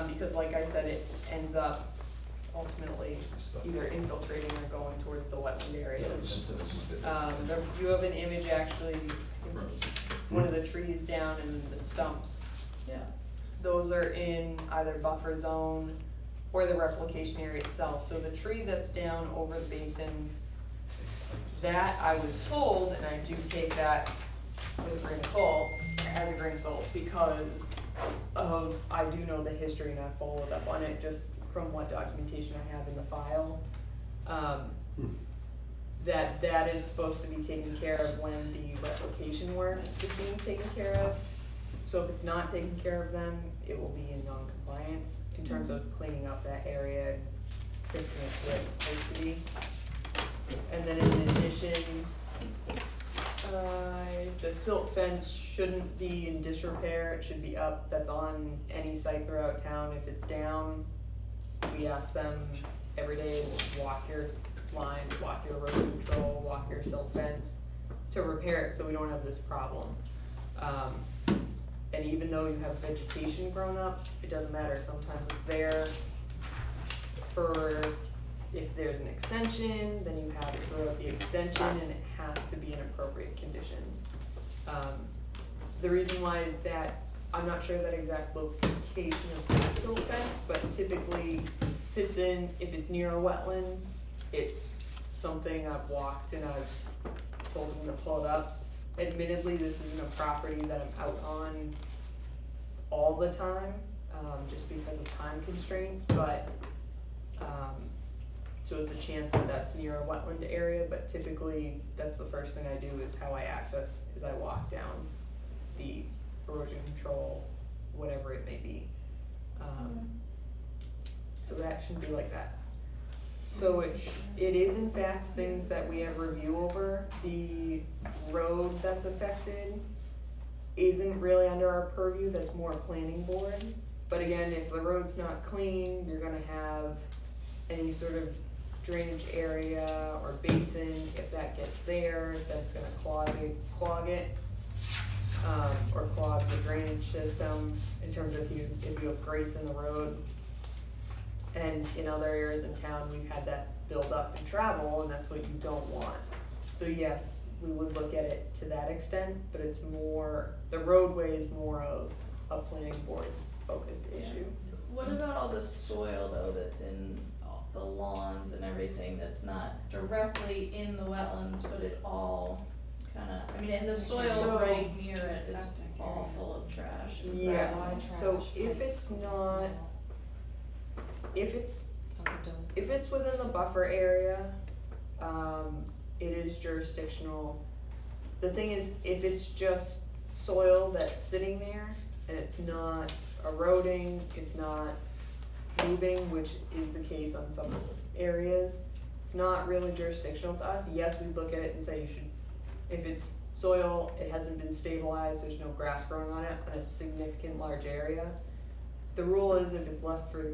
because like I said, it ends up ultimately either infiltrating or going towards the wetland Yeah, areas. this is different. You have an image actually, one of the trees down and the stumps. Yeah. Those are in either buffer zone or the replication area itself. So the tree that's down over the basin, that I was told, and I do take that with a grain of salt, as a grain of salt, because of, I do know the history and I followed up on it just from what documentation I have in the file. That is supposed to be taken care of when the replication work is being taken care of. So if it's not taken care of then, it will be in non-compliance in terms of cleaning up that area, fixing it where it's supposed to be. And then in addition, the silt fence shouldn't be in disrepair, it should be up. That's on any site throughout town. If it's down, we ask them every day, walk your lines, walk your erosion control, walk your silt fence to repair it so we don't have this problem. And even though you have vegetation grown up, it doesn't matter. Sometimes it's there for, if there's an extension, then you have it throughout the extension and it has to be in appropriate conditions. The reason why that, I'm not sure that exact location of that silt fence, but typically fits in, if it's near a wetland, it's something I've walked and I've told them to pull it up. Admittedly, this isn't a property that I'm out on all the time, just because of time constraints, but, so it's a chance that that's near a wetland area, but typically, that's the first thing I do is how I access, is I walk down the erosion control, whatever it may be. So that shouldn't be like that. So it is in fact things that we have review over. The road that's affected isn't really under our purview, that's more planning board. But again, if the road's not clean, you're gonna have any sort of drainage area or basin, if that gets there, that's gonna clog it, or clog the drainage system in terms of if you have grates in the road. And in other areas in town, we've had that build up and travel, and that's what you don't want. So yes, we would look at it to that extent, but it's more, the roadway is more of a planning board focused issue. What about all the soil though that's in the lawns and everything that's not directly in the wetlands, but it all kinda, I mean, and the soil So- right near it is all full of trash. Yes, so if it's not, if it's within the buffer area, it is jurisdictional. The thing is, if it's just soil that's sitting there and it's not eroding, it's not moving, which is the case on some areas, it's not really jurisdictional to us. Yes, we look at it and say you should, if it's soil, it hasn't been stabilized, there's no grass growing on it in a significant large area. The rule is if it's left for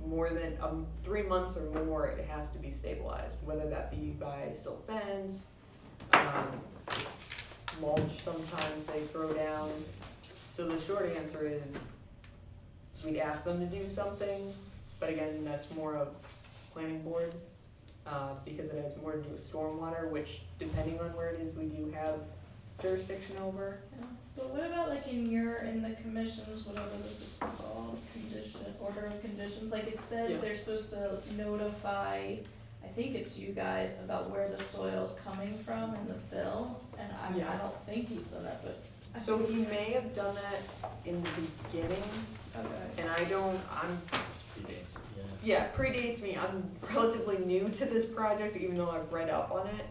more than 3 months or more, it has to be stabilized, whether that be by silt fence, mulch sometimes they throw down. So the short answer is we'd ask them to do something, but again, that's more of planning board, because it has more to do with stormwater, which depending on where it is, we do have jurisdiction over. Yeah. But what about like in the commissions, whatever this is called, order of conditions, like it says Yeah. they're supposed to notify, I think it's you guys, about where the soil's coming from and the fill, and I Yeah. don't think he's done that, but. I So think he it's- may have done that in the beginning, Okay. and I'm It's predates, yeah. yeah, predates me. I'm relatively new to this project, even though I've read up on it.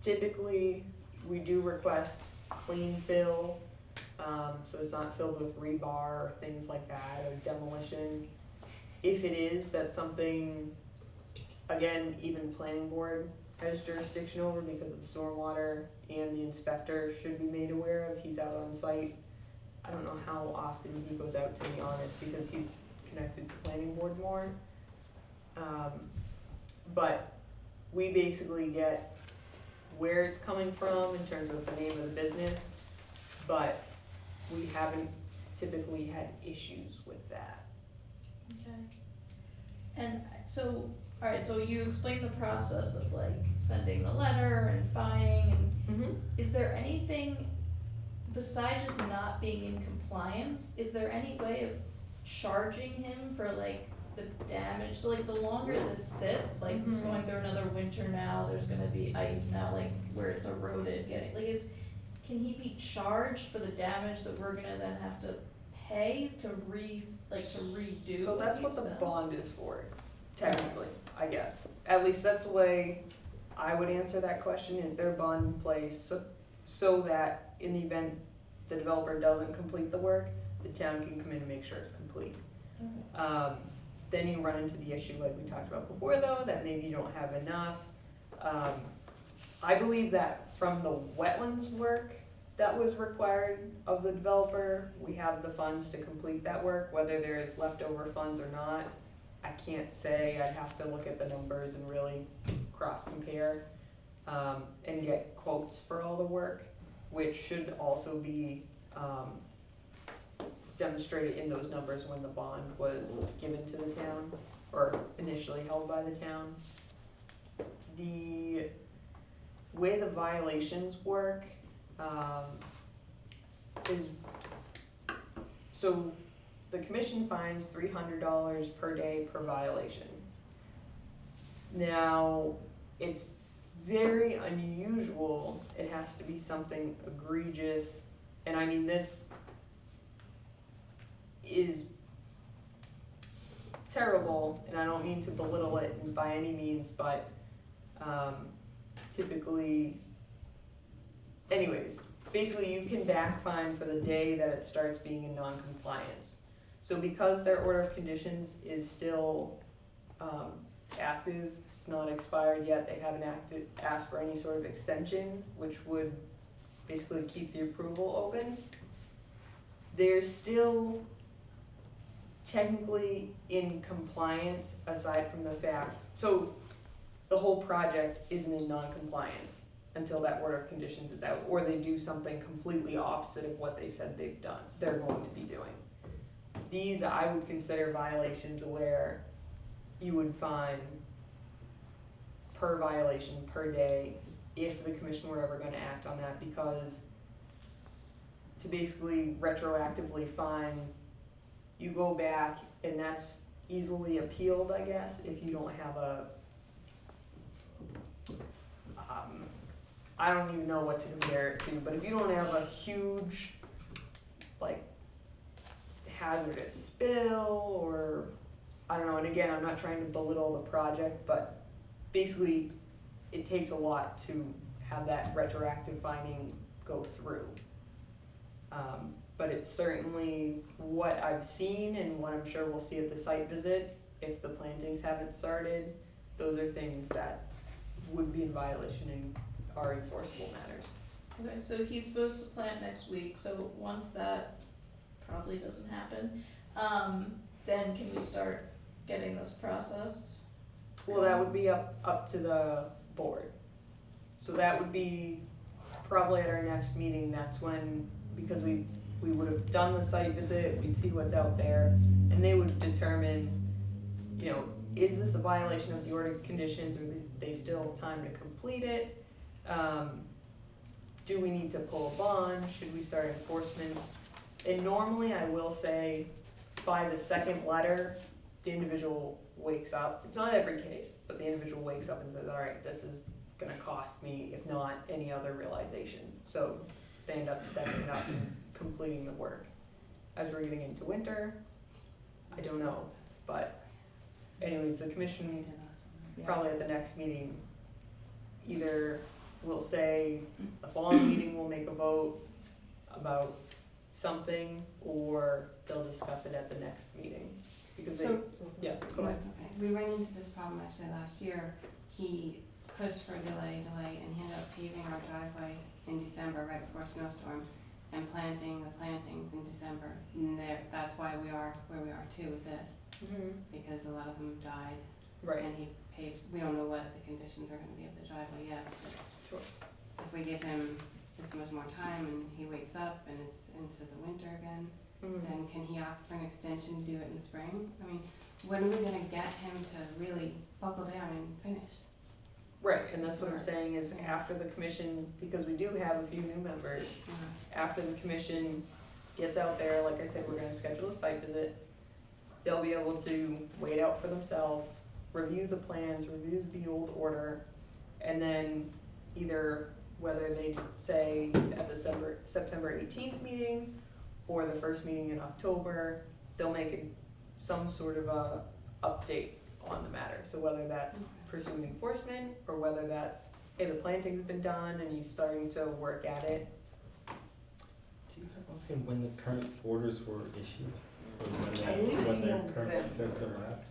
Typically, we do request clean fill, so it's not filled with rebar or things like that, or demolition. If it is, that's something, again, even planning board has jurisdiction over because of stormwater, and the inspector should be made aware of. He's out on site. I don't know how often he goes out, to be honest, because he's connected to planning board more. But we basically get where it's coming from in terms of the name of the business, but we haven't typically had issues with that. Okay. And so, alright, so you explained the process of like sending the letter and fining, and is there anything, besides just not being in compliance, is there any way of charging him for like the damage? So like the longer this sits, like he's going through another winter now, there's gonna be ice now, like where it's eroded, can he be charged for the damage that we're gonna then have to pay to redo? So that's what the he's done? bond is for, technically, I guess. At least that's the way I would answer that question, is there a bond in place so that in the event the developer doesn't complete the work, the town can come in and make sure it's complete. Okay. Then you run into the issue like we talked about before though, that maybe you don't have enough. I believe that from the wetlands work that was required of the developer, we have the funds to complete that work. Whether there is leftover funds or not, I can't say. I'd have to look at the numbers and really cross-compare, and get quotes for all the work, which should also be demonstrated in those numbers when the bond was given to the town, or initially held by the town. The way the violations work, is, so the commission fines $300 per day per violation. Now, it's very unusual, it has to be something egregious, and I mean, this is terrible, and I don't mean to belittle it by any means, but typically, anyways, basically you can back fine for the day that it starts being in non-compliance. So because their order of conditions is still active, it's not expired yet, they haven't asked for any sort of extension, which would basically keep the approval open, they're still technically in compliance aside from the fact, so the whole project isn't in non-compliance until that order of conditions is out, or they do something completely opposite of what they said they're going to be doing. These I would consider violations where you would fine per violation per day if the commission were ever gonna act on that, because to basically retroactively fine, you go back and that's easily appealed, I guess, if you don't have I don't even know what to compare it to, but if you don't have a huge, like, hazardous spill, or, I don't know, and again, I'm not trying to belittle the project, but basically, it takes a lot to have that retroactive finding go through. But it's certainly what I've seen and what I'm sure we'll see at the site visit, if the plantings haven't started, those are things that would be in violation and are enforceable matters. Okay, so he's supposed to plant next week, so once that probably doesn't happen, then can we start getting this process? Well, that would be up to the board. So that would be probably at our next meeting, that's when, because we would have done the site visit, we'd see what's out there, and they would determine you know, is this a violation of the order conditions, or they still have time to complete it? Do we need to pull a bond? Should we start enforcement? And normally, I will say, by the second letter, the individual wakes up. It's not every case, but the individual wakes up and says, all right, this is gonna cost me, if not any other realization. So they end up stepping up and completing the work. As we're getting into winter, I don't know, but anyways, the commission, probably at the next meeting, either will say, the following meeting will make a vote about something, or they'll discuss it at the next meeting, because they, So- yeah, go ahead. That's okay. We ran into this problem actually last year. He pushed for a delay, and he ended up paving our driveway in December, right before a snowstorm, and planting the plantings in December. And that's why we are where we are too with this, because a lot of them died. Right, And he paves, we don't know what the conditions are gonna be of the driveway yet. But sure. if we give him this much more time and he wakes up and it's into the winter again, then can he ask for an extension to do it in the spring? I mean, when are we gonna get him to really buckle down and finish? Right, and that's what I'm saying is after the commission, because we do have a few new members, after the commission gets out there, like I said, we're gonna schedule a site visit. They'll be able to wait out for themselves, review the plans, review the old order, and then either whether they say at the September 18th meeting or the first meeting in October, they'll make some sort of a update on the matter. So whether that's pursuing enforcement, or whether that's, hey, the planting's been done and he's starting to work at it. Do you have offhand when the current orders were issued? Or I believe it's when their November. current set to lapse?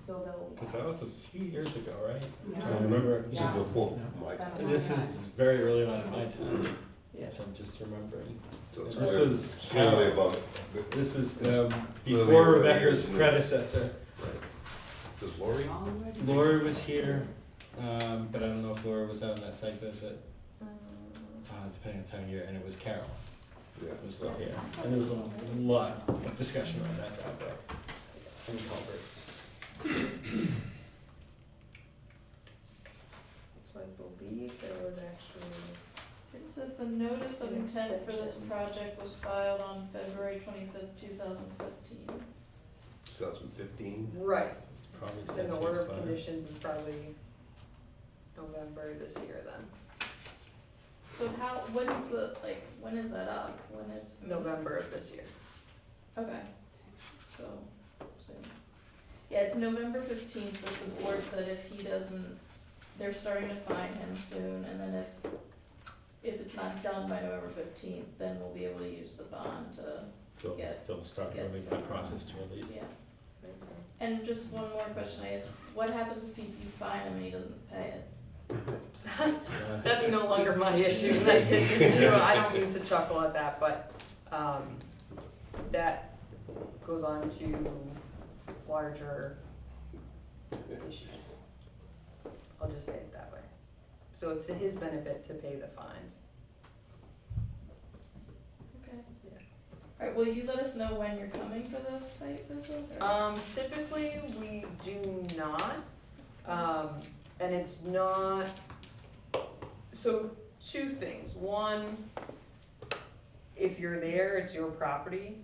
So they'll. Because that was a few years ago, right? Yeah. I remember, This is before Mike. this is very early on in my time, Yeah. which I'm just remembering. So it's This clear- was it's clearly above it. This was Clearly before over the Rebecca's years, isn't it? predecessor. Right. Does Lori? Lori was here, but I don't know if Lori was out on that site visit, depending on time of year, and it was Carol Yeah. who was still here. And there was a lot of discussion around that driveway and culverts. So I believe there was actually, It says the notice of An intent for this extension. project was filed on February 25th, 2015. 2015? right, It's probably and the since order of expired. conditions is probably November this year then, So when is that up? When is? November of this year. Okay, so, yeah, it's November 15th, but the board said if he doesn't, they're starting to fine him soon, and then if it's not done by November 15th, then we'll be able to use the bond to, They'll start get moving some- that process to release. yeah. And just one more question, I guess, what happens if you fine him and he doesn't pay it? That's no longer my issue, that's his issue, I don't mean to chuckle at that, but, that goes on to larger issues. I'll just say it that way. So it's to his benefit to pay the fines. Okay. Yeah. Alright, will you let us know when you're coming for the site visit, or? Typically, we do not, and it's not, so two things. One, if you're there, it's your property,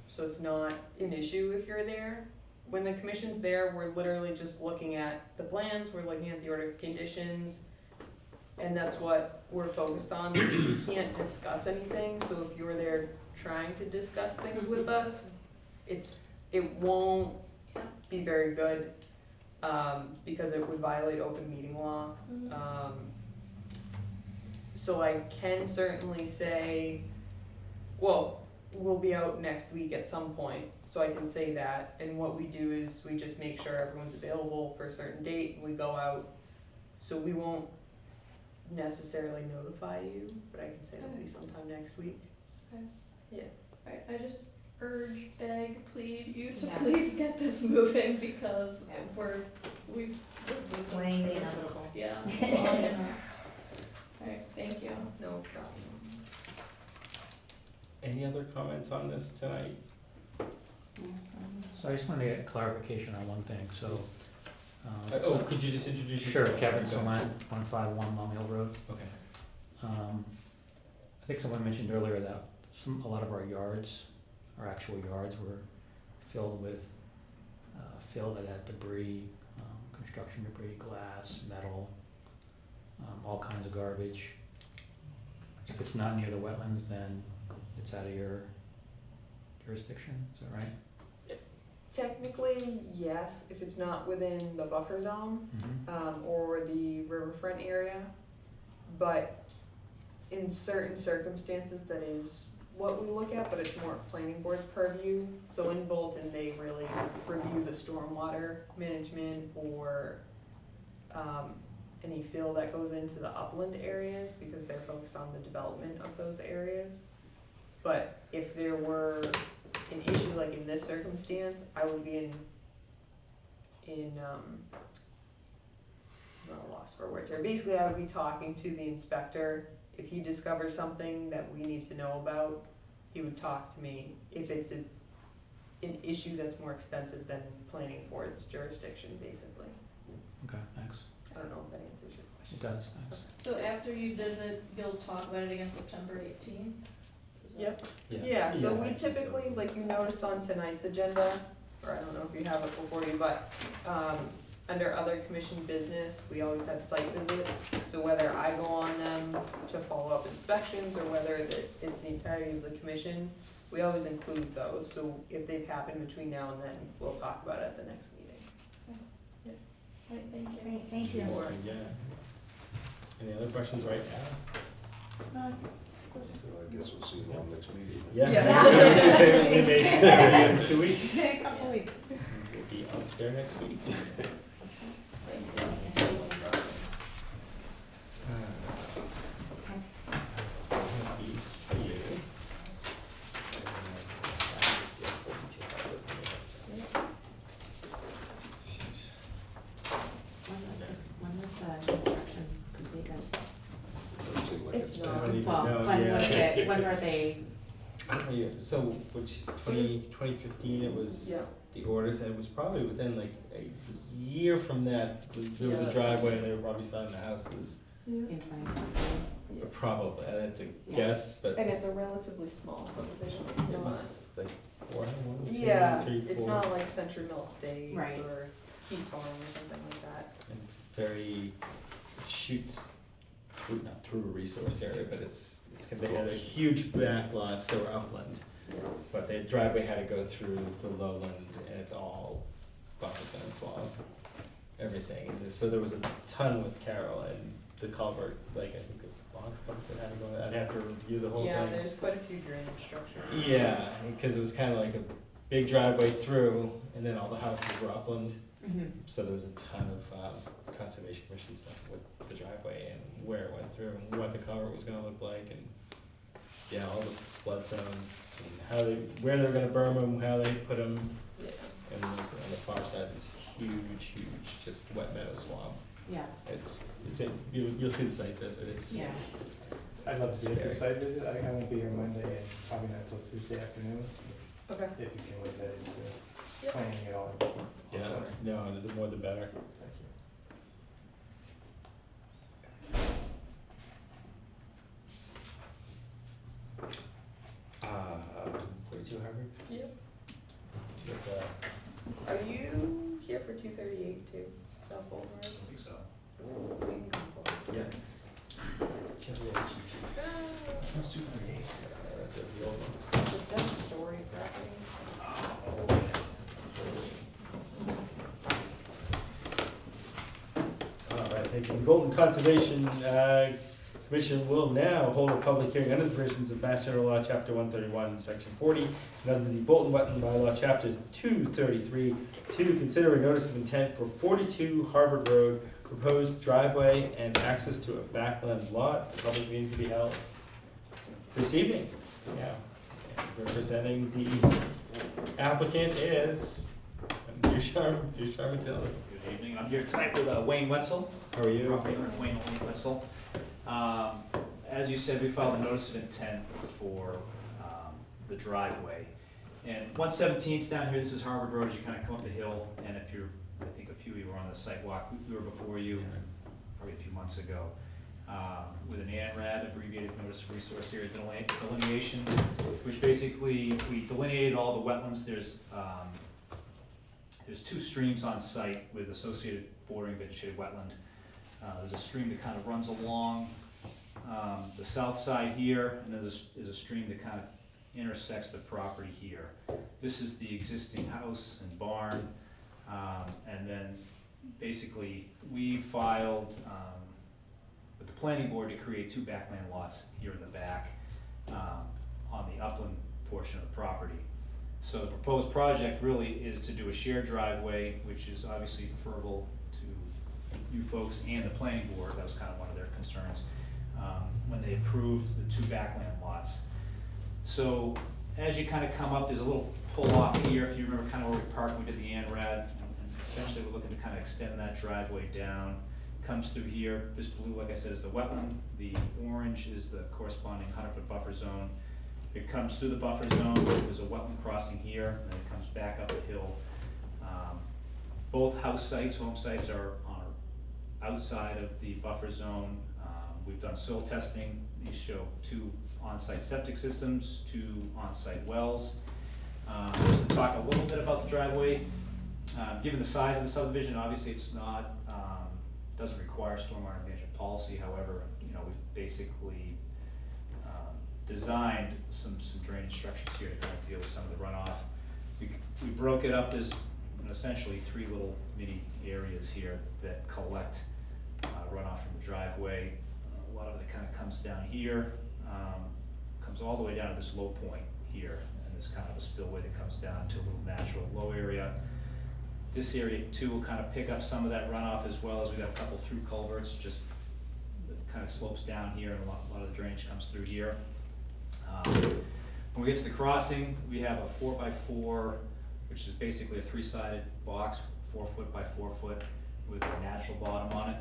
so it's not an issue if you're there. When the commission's there, we're literally just looking at the plans, we're looking at the order of conditions, and that's what we're focused on. We can't discuss anything, so if you're there trying to discuss things with us, it won't be very good, because it would violate open meeting law. Mhm. So I can certainly say, well, we'll be out next week at some point, so I can say that, and what we do is we just make sure everyone's available for a certain date, and we go out, so we won't necessarily notify you, but I can say it'll be sometime next week. Alright, I just urge, beg, plead you to Yes. please get this moving, because Yeah. we've Weighing the inevitable. Yeah, long enough. Alright, thank you. No problem. Any other comments on this tonight? So I just wanted to get clarification on one thing, so. Could you just introduce Sure, yourself? Kevin Saline, 151 Long Hill Road. Okay. I think someone mentioned earlier that a lot of our yards, our actual yards were filled with fill that had debris, construction debris, glass, metal, all kinds of garbage. If it's not near the wetlands, then it's out of your jurisdiction, is that right? Technically, yes, if it's not within the buffer zone, or the riverfront area. But in certain circumstances, that is what we look at, but it's more planning board's purview. So in Bolton, they really review the stormwater management or, any fill that goes into the upland areas, because they're focused on the development of those areas. But if there were an issue like in this circumstance, I would be I'm at a loss for words here. Basically, I would be talking to the inspector. If he discovers something that we need to know about, he would talk to me. If it's an issue that's more extensive than planning board's jurisdiction, basically. Okay, thanks. I don't know if that answers your question. It does, thanks. So after you visit, you'll talk about it again September 18th? Yep. Yeah, so I we think typically, like you noticed on tonight's agenda, or I don't know if you have it before you, but, under other commission business, we always have site visits. So whether I go on them to follow up inspections, or whether it's the entirety of the commission, we always include those. So if they've happened between now and then, we'll talk about it at the next meeting. Right, thank you. Great, thank you. Or, yeah. Any other questions right now? So I guess we'll see you all next meeting. Yeah. Yeah. Same we made in 2 weeks. A couple weeks. We'll be up there next week. These for you. When was the construction completed? Doesn't seem like It's it's not. bad. Well, No, when yeah. was it, when were they, Oh, yeah, so, which is 2015, it was, Yeah. the orders, and it was probably within like a year from that, there was a Yeah. driveway and they were probably selling the houses. in 2016? Probably, that's a Yeah. guess, but And it's a relatively small subdivision, it's it not. was like 4, 1, 2, Yeah, 3, 4. it's not like Century Mill Estates Right. or Keys Farm or something like that. And it's very, it shoots through, not through a resource area, but it's, they had a huge back lots that were upland. But the driveway had to go through the lowland, and it's all buffers and swamp, everything. And so there was a ton with Carol, and the culvert, like, I think it was Long's culvert that had to go, I'd have to review the whole thing. Yeah, there's quite a few drainage structures. Yeah, because it was kind of like a big driveway through, and then all the houses were upland. Mm-hmm. So there was a ton of conservation commission stuff with the driveway and where it went through and what the culvert was gonna look like, and yeah, all the flood zones and how they, where they were gonna berm them, how they put them. Yeah. And on the far side is huge, just wet meadow swamp. Yeah, You'll see the site visit, it's. yeah. I'd love to be at the Scary. site visit. I won't be here Monday and probably not until Tuesday afternoon, Okay. if you can leave that into Yep. planning it all. Yeah, no, the more the better. Thank you. 42 Harvard? Yep. With, Are you here for 238 too, South Boulevard? I think so. We can come forward. Yeah. Let's do 38. The old one. Is that a story property? All right, thank you. The Golden Conservation Commission will now hold a public hearing under the provisions of Mass General Law, Chapter 131, Section 40, and under the Bolton Wetland Bylaw, Chapter 233, to consider a notice of intent for 42 Harvard Road, proposed driveway and access to a backland lot. The public meeting to be held this evening. Yeah. And representing the applicant is Ducharme Tillis. Good evening, I'm here tonight with Wayne Wetzel. How are you? Property owner Wayne Wetzel. As you said, we filed a notice of intent for the driveway. And 117's down here, this is Harvard Road, as you kind of come up the hill, and if you're, I think a few of you were on the sidewalk, we were before you, probably a few months ago, with an ANRAD, abbreviated Notice of Resource Area Delineation, which basically, we delineated all the wetlands. There's 2 streams on site with associated bordering vegetated wetland. There's a stream that kind of runs along the south side here, and then there's a stream that kind of intersects the property here. This is the existing house and barn, and then basically we filed with the planning board to create 2 backland lots here in the back on the upland portion of the property. So the proposed project really is to do a shared driveway, which is obviously preferable to you folks and the planning board. That was kind of one of their concerns when they approved the 2 backland lots. So as you kind of come up, there's a little pull off here. If you remember kind of where we parked, we did the ANRAD, and essentially we're looking to kind of extend that driveway down. Comes through here. This blue, like I said, is the wetland. The orange is the corresponding 100-foot buffer zone. It comes through the buffer zone. There's a wetland crossing here, and then it comes back up the hill. Both house sites, home sites, are outside of the buffer zone. We've done soil testing. These show 2 on-site septic systems, 2 on-site wells. Just to talk a little bit about the driveway. Given the size of the subdivision, obviously it's not, doesn't require stormwater management policy. However, you know, we basically designed some drainage structures here to kind of deal with some of the runoff. We broke it up as essentially 3 little mini areas here that collect runoff from the driveway. A lot of it kind of comes down here, comes all the way down to this low point here, and there's kind of a spillway that comes down to a little natural low area. This area too will kind of pick up some of that runoff, as well as we've got a couple through culverts, just that kind of slopes down here, and a lot of the drainage comes through here. When we get to the crossing, we have a 4x4, which is basically a 3-sided box, 4 foot by 4 foot, with a natural bottom on it.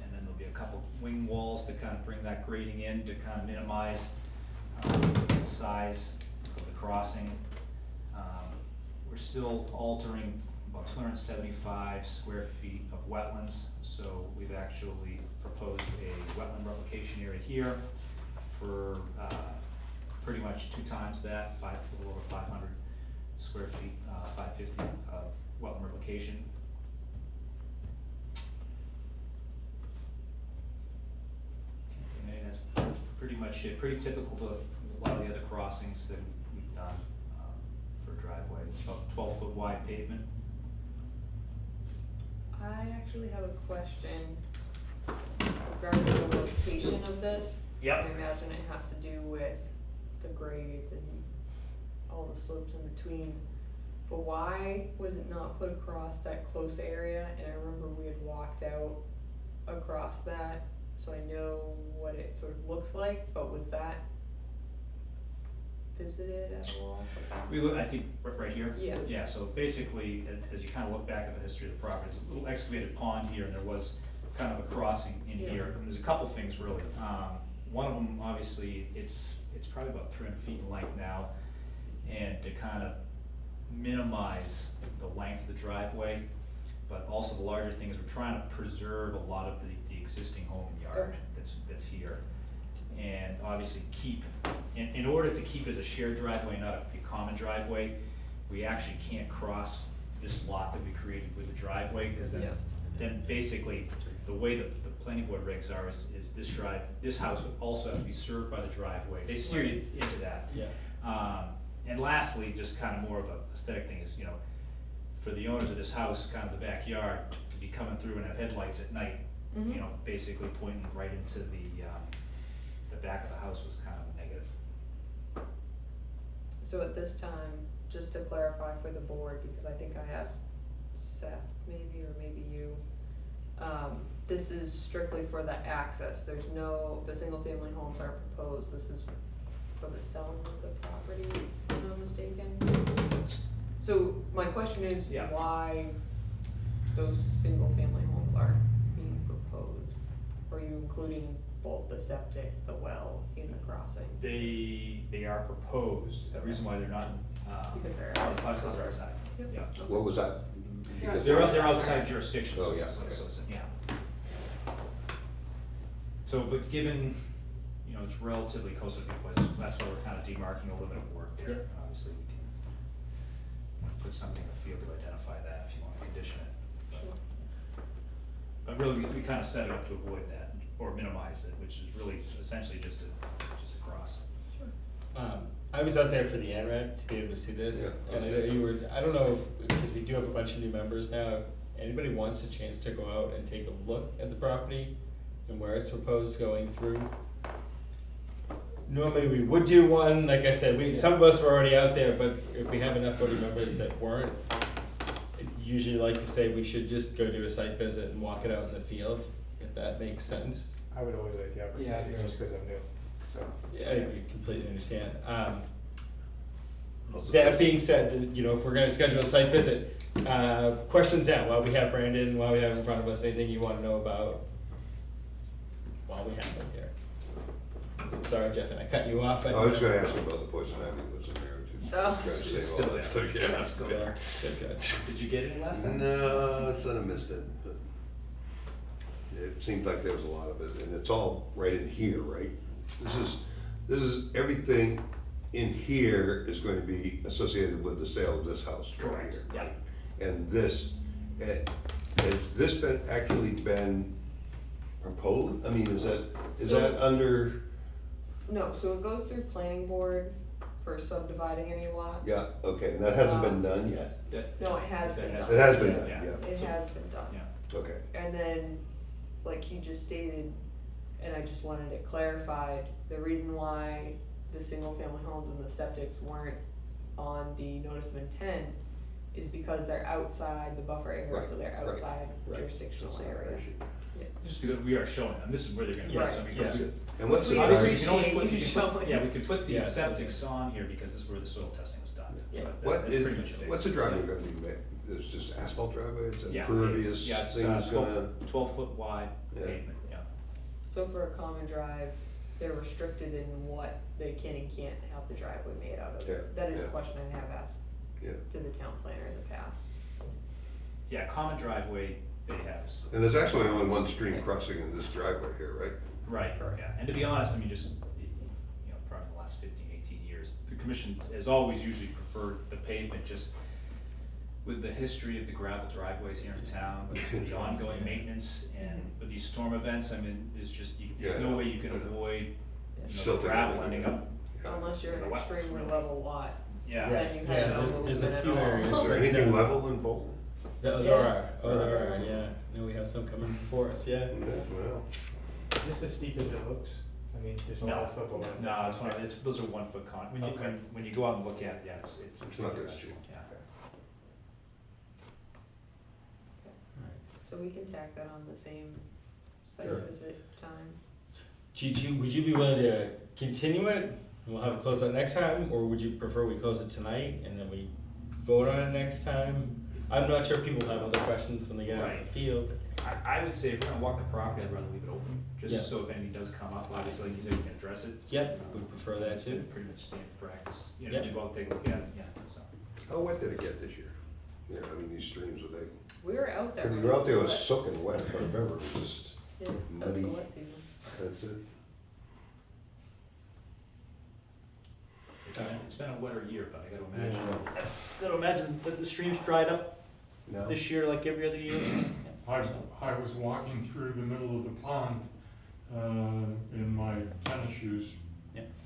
And then there'll be a couple wing walls that kind of bring that grading in to kind of minimize the size of the crossing. We're still altering about 275 square feet of wetlands, so we've actually proposed a wetland replication area here for pretty much 2 times that, a little over 500 square feet, 550 of wetland replication. Okay, that's pretty much it. Pretty typical to a lot of the other crossings that we've done for driveway. It's about 12-foot wide pavement. I actually have a question regarding the location of this. Yep. I imagine it has to do with the grades and all the slopes in between. But why was it not put across that close area? And I remember we had walked out across that, so I know what it sort of looks like, but was that visited at all? We look, I think, right here. Yes. Yeah, so basically, as you kind of look back at the history of the property, there's a little excavated pond here, and there was kind of a crossing in Yeah. here. And there's a couple things really. One of them, obviously, it's probably about 300 feet in length now, and to kind of minimize the length of the driveway, but also the larger thing is we're trying to preserve a lot of the existing home yard that's here. And obviously keep, in order to keep it as a shared driveway, not a common driveway, we actually can't cross this lot that we created with the driveway, because then basically the way that the planning board regs are is this house would also have to be served by the driveway. They steer you into that. Yeah. And lastly, just kind of more of a aesthetic thing is, you know, for the owners of this house, kind of the backyard, to be coming through and have headlights at night, Mhm. you know, basically pointing right into the back of the house was kind of negative. So at this time, just to clarify for the board, because I think I asked Seth maybe, or maybe you, this is strictly for the access, there's no, the single family homes are proposed, this is for the selling of the property, if I'm not mistaken? So my question is, Yeah. why those single family homes aren't being proposed? Are you including both the septic, the well, in the crossing? They are proposed, the reason why they're not, Because they're on the five are outside, Yep. yeah. What was that? Because They're outside jurisdictions. Oh, yeah, so- okay. so it's- yeah. So, but given, you know, it's relatively close to the place, that's why we're kind of demarking a limit of work there. Yep. Obviously, we can put something in the field to identify that if you want to condition it. But really, we kind of set it up to avoid that, or minimize it, which is really essentially just a cross. I was out there for the ANRAD to be able to see this, Yeah, and I know okay. you were, I don't know if, because we do have a bunch of new members now, if anybody wants a chance to go out and take a look at the property and where it's proposed going through. Normally, we would do one, like I said, some of us were already out there, but if we have enough voting members that weren't, I'd usually like to say we should just go do a site visit and walk it out in the field, if that makes sense. I would always like the opportunity, Yeah. just because I'm new, so. Yeah, I completely understand. That being said, you know, if we're gonna schedule a site visit, questions now, while we have Brandon, while we have in front of us, anything you wanna know about while we have him here? I'm sorry, Jeff, and I cut you off. I was just gonna ask you about the poison ivy, was in there, to Oh. try to It's save still all that there. stuff, yeah. It's still there. Good, good. Did you get any last time? No, I sort of missed it, but it seemed like there was a lot of it, and it's all right in here, right? This is, everything in here is going to be associated with the sale of this house right Correct, here, yeah. right? And this, has this actually been proposed? I mean, is So- that under, No, so it goes through planning board for subdividing any lots. yeah, okay, and that hasn't been done yet? No, it has been done. It has been done, Yeah. yeah. It So- has been done. Yeah. Okay, And then, like he just stated, and I just wanted it clarified, the reason why the single-family homes and the septics weren't on the notice of intent is because they're outside the buffer area, so they're Right, right, outside right. jurisdictional So it's not our area. issue. Just because we are showing them, this is where they're gonna Yeah, go, so Right. because yeah. we. And what's the We Obviously, time? you can only appreciate put, you you can put, showing. yeah, we can put the Yes. septics on here because this is where the soil testing was done. Yeah. So that- What that's pretty much is, fixed. what's the driveway gonna be made? It's just asphalt driveway, it's a Yeah, pervious yeah, it's, thing that's gonna? 12 foot wide Yeah. pavement, yeah. So for a common drive, they're restricted in what they can and can't have the driveway made out of. Yeah, That is a yeah. question I have asked Yeah, to the town planner in the past. Yeah, common driveway, they have. and there's actually only one stream crossing in this driveway here, right? Right, yeah, and to be honest, I mean, just, you know, probably in the last 15, 18 years, the commission has always usually preferred the pavement, just with the history of the gravel driveways here in town, with the ongoing maintenance, and with these storm events, I mean, there's just, there's Yeah, no no, way you can I know. avoid, you know, the Silting gravel everything. ending up, Yeah. Unless you're The an wetlands, extremely really. level lot. yeah. Then Yes, you yeah, have no there's a movement at few all. areas. Is there right anything now. level in Bolton? There Yeah. are, there are, yeah. No, we have some coming before us, yeah. Yeah, well, Is this as steep as it looks? I mean, there's a No, lot of football. no, it's one, those are 1 foot when you, Okay. when you go out and look at it, yeah, it's. It's not that steep. Yeah. So we can tack that on the same site Sure. visit time. Would you be willing to continue it, and we'll have it closed out next time, or would you prefer we close it tonight and then we vote on it next time? I'm not sure if people have other questions when they get out in the Right. field. I would say if we're gonna walk the property, I'd rather leave it open, Yeah. just so if anything does come up, obviously, like you said, we can address it. Yep, would prefer that It's too. been pretty much standard practice, you know, Yep. to go out, take a look at it, yeah, so. how wet did it get this year? You know, I mean, these streams, are they, We were out there. you were out there, it was soaking wet, if I remember, it was just, Yeah, that's the muddy. wet season. that's it. It's been a wetter year, but I gotta Yeah. imagine, gotta imagine that the streams dried up No? this year like every other year. I was walking through the middle of the pond, in my tennis shoes.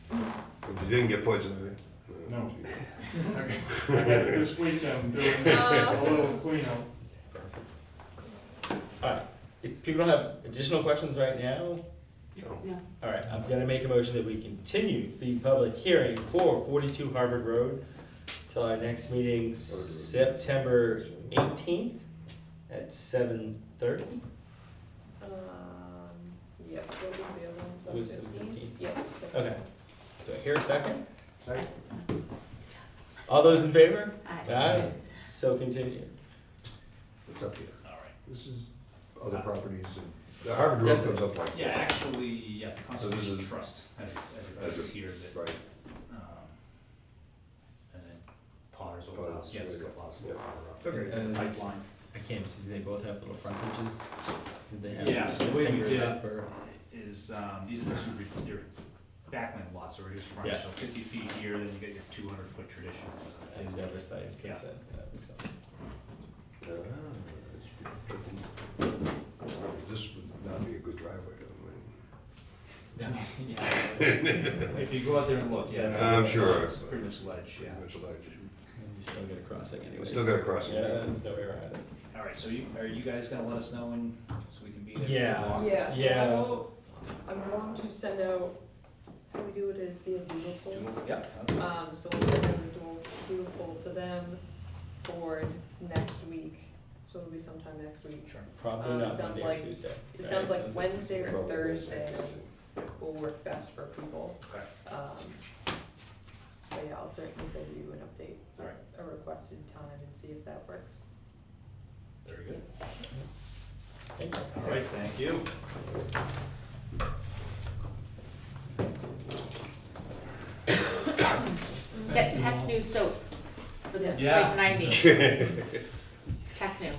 But you didn't get poison ivy? No. geez. I got it this weekend doing a little cleanup. Alright, if people don't have additional questions right now, No. alright, I'm gonna make a motion that we continue the public hearing for 42 Harvard Road till our next meeting, September 18th at 7:30. Yes, what was the other one, It was 7:15? 7:15. Yeah. Okay, do I hear a second? Second. All those in favor? Aye. So continued. It's up here. All right. This is other properties, and the Harvard Road That's it. comes up like. Yeah, actually, yeah, the So this Conservation is- Trust, as it as is a- here, that, Right, house, Yeah. for Okay. And it's- pipeline. I can't see, they both have little frontages? Did they have Yeah, so the way we fingers did it up or? is, these are the two, they're backland lots, so reduced frontage, Yeah. so 50 feet here, then you get your 200-foot tradition. And the other side comes Yeah. in, that makes sense. This would not be a good driveway, I Yeah. If you go out there and look, yeah. I'm sure. It's pretty much ledge, yeah. mean, much like, And you still get a crossing we anyways. still got to cross it. Yeah, there's no way around it. All right, so are you guys gonna let us know when, so we can be there? Yeah. Yeah, so Yeah. I'm going to send out, how we do it is via Google poll. Yep. So we'll send out a Google poll to them for next week, so it'll be sometime next week. Sure. Probably it not sounds Monday or like- Tuesday. It right? sounds like Sounds Wednesday or Probably Thursday will work best for people. Okay. But yeah, I'll certainly send you an update, All right. a requested time and see if that works. Very good. Thank you. All right, thank you. Get Tech New soap for the Yeah. poison ivy. Tech New,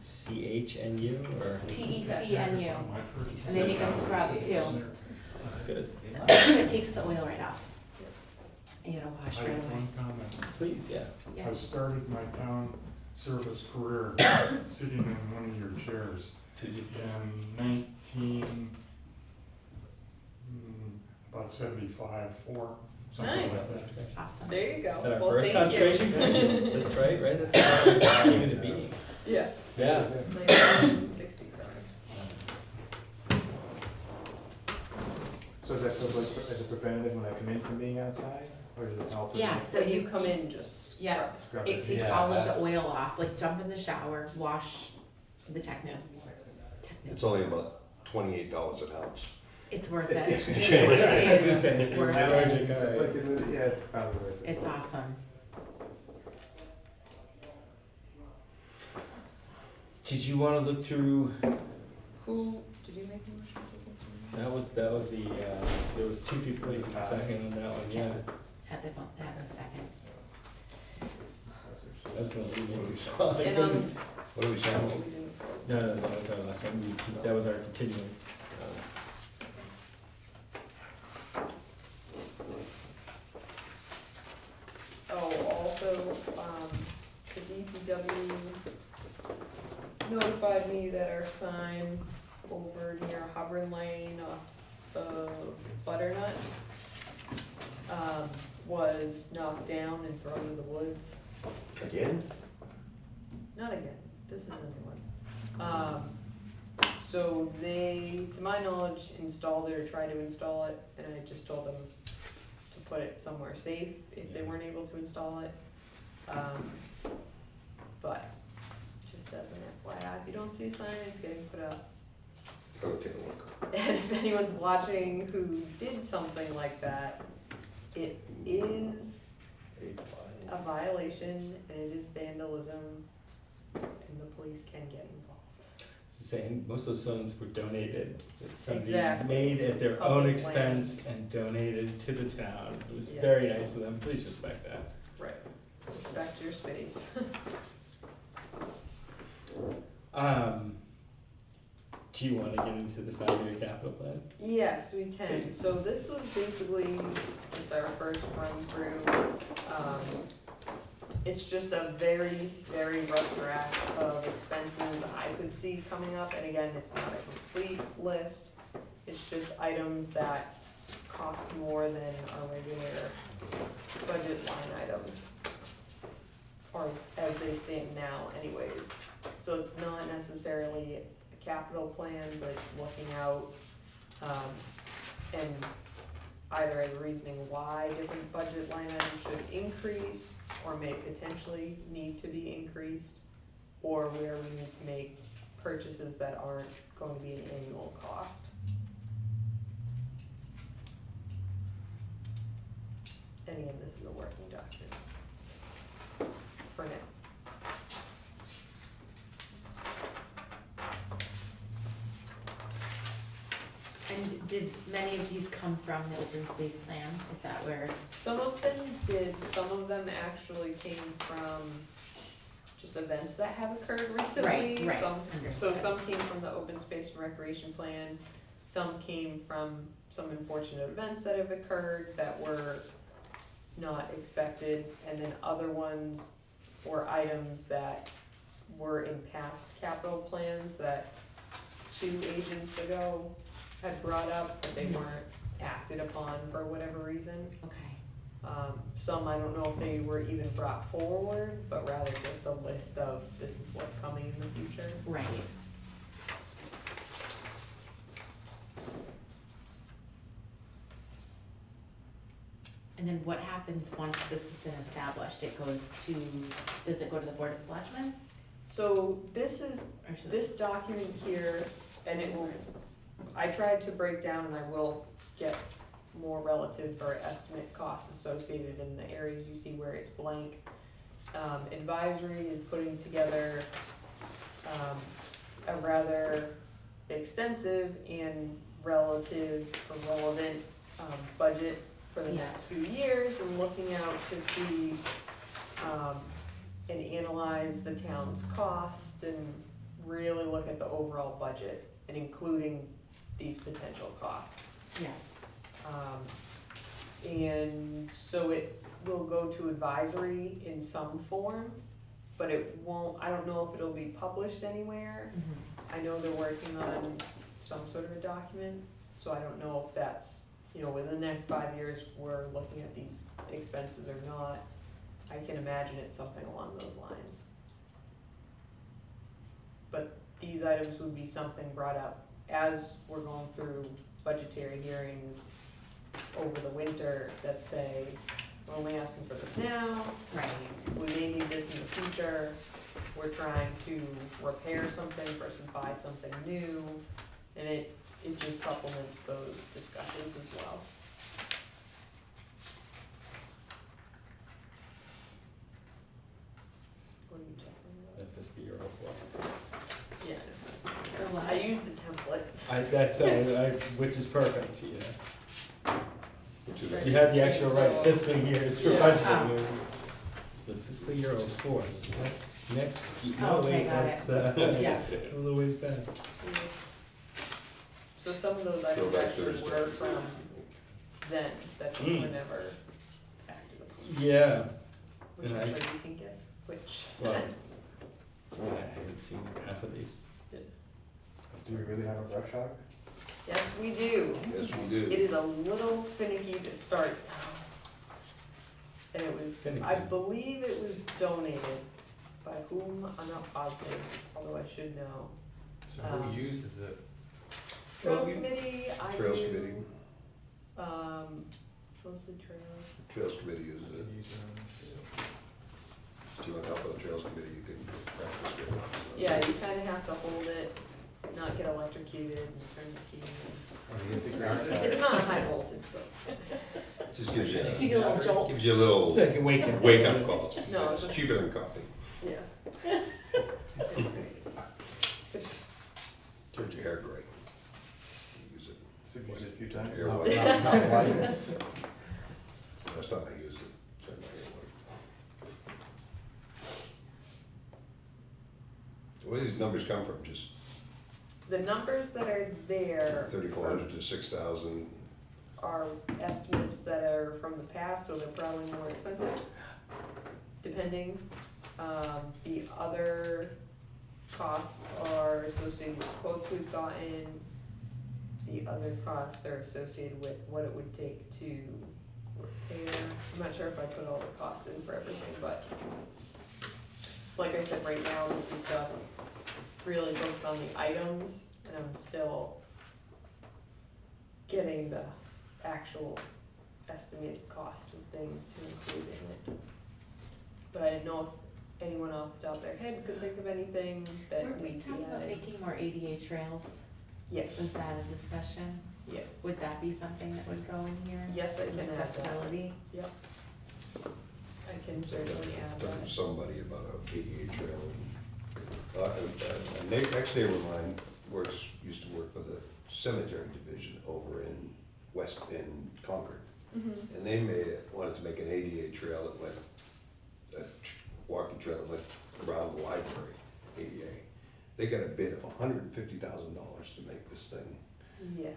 CHNU or? TECNU, My first- and they make a scrub too. This is good. It takes the oil right off. And it'll I wash have right away. one comment. Please, yeah. Yeah. I started my town service career sitting in one of your chairs Did you? in about 75, 4, something like Nice. that. Awesome. There you go. Is that our Well, first thank you. conservation commission? That's right, right? That's how it came into being. Yeah. Yeah. 1967. So is that sort of like as a preventative when I come in from being outside, or does it help? Yeah, So you come in, just Yeah. scrub. Scrub It takes Yeah. all of the oil off, like jump in the shower, wash the Techno. It's only about $28 an ounce. It's worth it. Yeah. It If is you're worth it. allergic, all right. Yeah, it's probably worth it. It's awesome. Did you wanna look through, Who, did you make a motion? that was the, there was two people waiting a second on that one, yeah. At the second. That was gonna leave me. And What are we saying? we didn't close No, that was our last one, that was our continuing. Oh, also, the DPW notified me that our sign over near Hubbard Lane off of Butternut, was knocked down and thrown in the woods. Again? Not again, this is a new one. So they, to my knowledge, installed it or tried to install it, and I just told them to put it somewhere safe if they weren't able to install it. But, just as an FYI, if you don't see a sign, it's getting put up. Go take a look. And if anyone's watching who did something like that, it is a violation and it is vandalism, and the police can get involved. Saying most of those signs were donated, that somebody Exactly. made at their own Public expense and donated to the town. It was Yeah. very nice of them, please respect that. Right. Respect your space. Do you wanna get into the 5-year capital plan? Yes, we can. So this was basically just our first run through. It's just a very, very rough draft of expenses I could see coming up, and again, it's not a complete list. It's just items that cost more than our regular budget line items, or as they stand now anyways. So it's not necessarily a capital plan, but it's looking out, and either as reasoning why different budget line items should increase, or may potentially need to be increased, or where we need to make purchases that aren't going to be an annual cost. And again, this is a working document for now. I And did many of these come from the open space plan? Is that where? Some of them did, some of them actually came from just events that have occurred recently. Right, So understood. some came from the open space and recreation plan, some came from some unfortunate events that have occurred that were not expected, and then other ones were items that were in past capital plans that 2 agents ago had brought up, but they weren't acted upon for whatever reason. Okay. Some, I don't know if they were even brought forward, but rather just a list of this is what's coming in the future. Right. And then what happens once this has been established? It goes to, does it go to the Board of Selectmen? So this is, Or should this document here, and it will, I tried to break down, and I will get more relative or estimate costs associated in the areas you see where it's blank. Advisory is putting together, a rather extensive and relevant, budget for the Yeah. next few years, and looking out to see, and analyze the town's costs and really look at the overall budget and including these potential costs. Yeah. And so it will go to advisory in some form, but it won't, I don't know if it'll be published anywhere. Mhm. I know they're working on some sort of a document, so I don't know if that's, within the next 5 years, we're looking at these expenses or not. I can imagine it's something along those lines. But these items would be something brought up as we're going through budgetary hearings over the winter that say, we're only asking for this now, Right. we may need this in the future, we're trying to repair something versus buy something new, and it just supplements those discussions as well. What are you checking The fiscal year '04. about? Yeah, Or what? I used the template. Which is perfect, yeah. Which is- Right. You had the actual right fiscal years for Yeah. budgeting. Oh. It's the fiscal year '04, so that's next, Oh, no, okay, wait, got that's, Yeah. a little ways back. So some of those items Throwback actually Thursday. were from then, that just were never acted upon. Yeah, Which And I'm I- sure you can guess which. well, I haven't seen half of these. Do we really have a brush hog? Yes, we do. Yes, we It do. is a little finicky to start. And it was, Finicky. I believe it was donated by whom, I'm not positive, although I should know. So Um, who uses it? Trails Well, Committee, I Trails do, Committee, mostly trails. Trails Committee uses I it. could use it. If you want help on the Trails Committee, you can practice it. Yeah, you kinda have to hold it, not get electrocuted and turn the key. Oh, you think that's it? It's not high voltage, so it's Just gives Just give you a little you, jolt. gives you a little Second wake up. wake-up call. No, It's it's- cheaper than coffee. yeah. It's great. Turns your hair gray. You use it. So you use it a few times? Hair Not- white. not white. Last time I used it, turned my hair white. Where do these numbers come from? Just The numbers that are there 3,400 to 6,000? are estimates that are from the past, so they're probably more expensive, depending. The other costs are associated with quotes we've gotten. The other costs are associated with what it would take to repair. I'm not sure if I put all the costs in for everything, but like I said, right now, this is just really focused on the items, and I'm still getting the actual estimated cost of things to include in it. But I didn't know if anyone off the top of their head could think of anything that Were we needs to be talking about added. making more ADA trails? Yes, Was that a discussion? yes. Would that be something that would go in here? Yes, I Some can add that. accessibility? Yep. I can certainly add Talking to that. somebody about a ADA trail. A next neighbor of mine used to work for the cemetery division over in Concord. Mhm. And they wanted to make an ADA trail that went, walking trail that went around the library, ADA. They got a bid of $150,000 to make this thing. Yeah.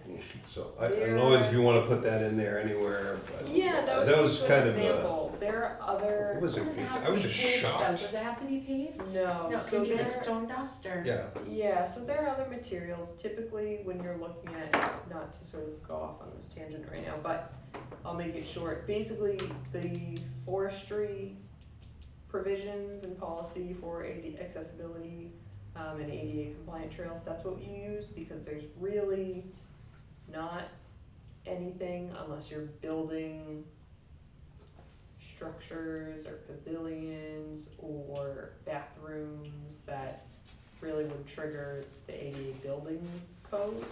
So I don't know if you wanna put that in there anywhere, but. Yeah, no, That it's was just kind an of example. There are other. it was Doesn't it have I to was be just paved though? shocked. Does it have to be paved? No, No, it so can be like there, stone dust or. Yeah, yeah, so there are other materials, typically when you're looking at, not to sort of go off on this tangent right now, but I'll make it short. Basically, the forestry provisions and policy for accessibility, and ADA compliant trails, that's what you use, because there's really not anything unless you're building structures or pavilions or bathrooms that really would trigger the ADA building codes.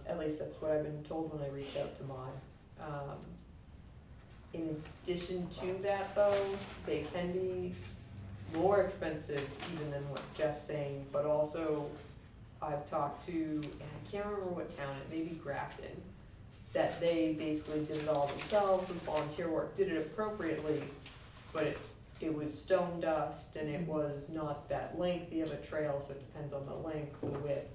At least that's what I've been told when I reached out to Mod. In addition to that though, they can be more expensive even than what Jeff's saying, but also I've talked to, and I can't remember what town, it may be Grafton, that they basically did it all themselves with volunteer work, did it appropriately, but it was stone dust and it was not that lengthy of a trail, so it depends on the length, the width,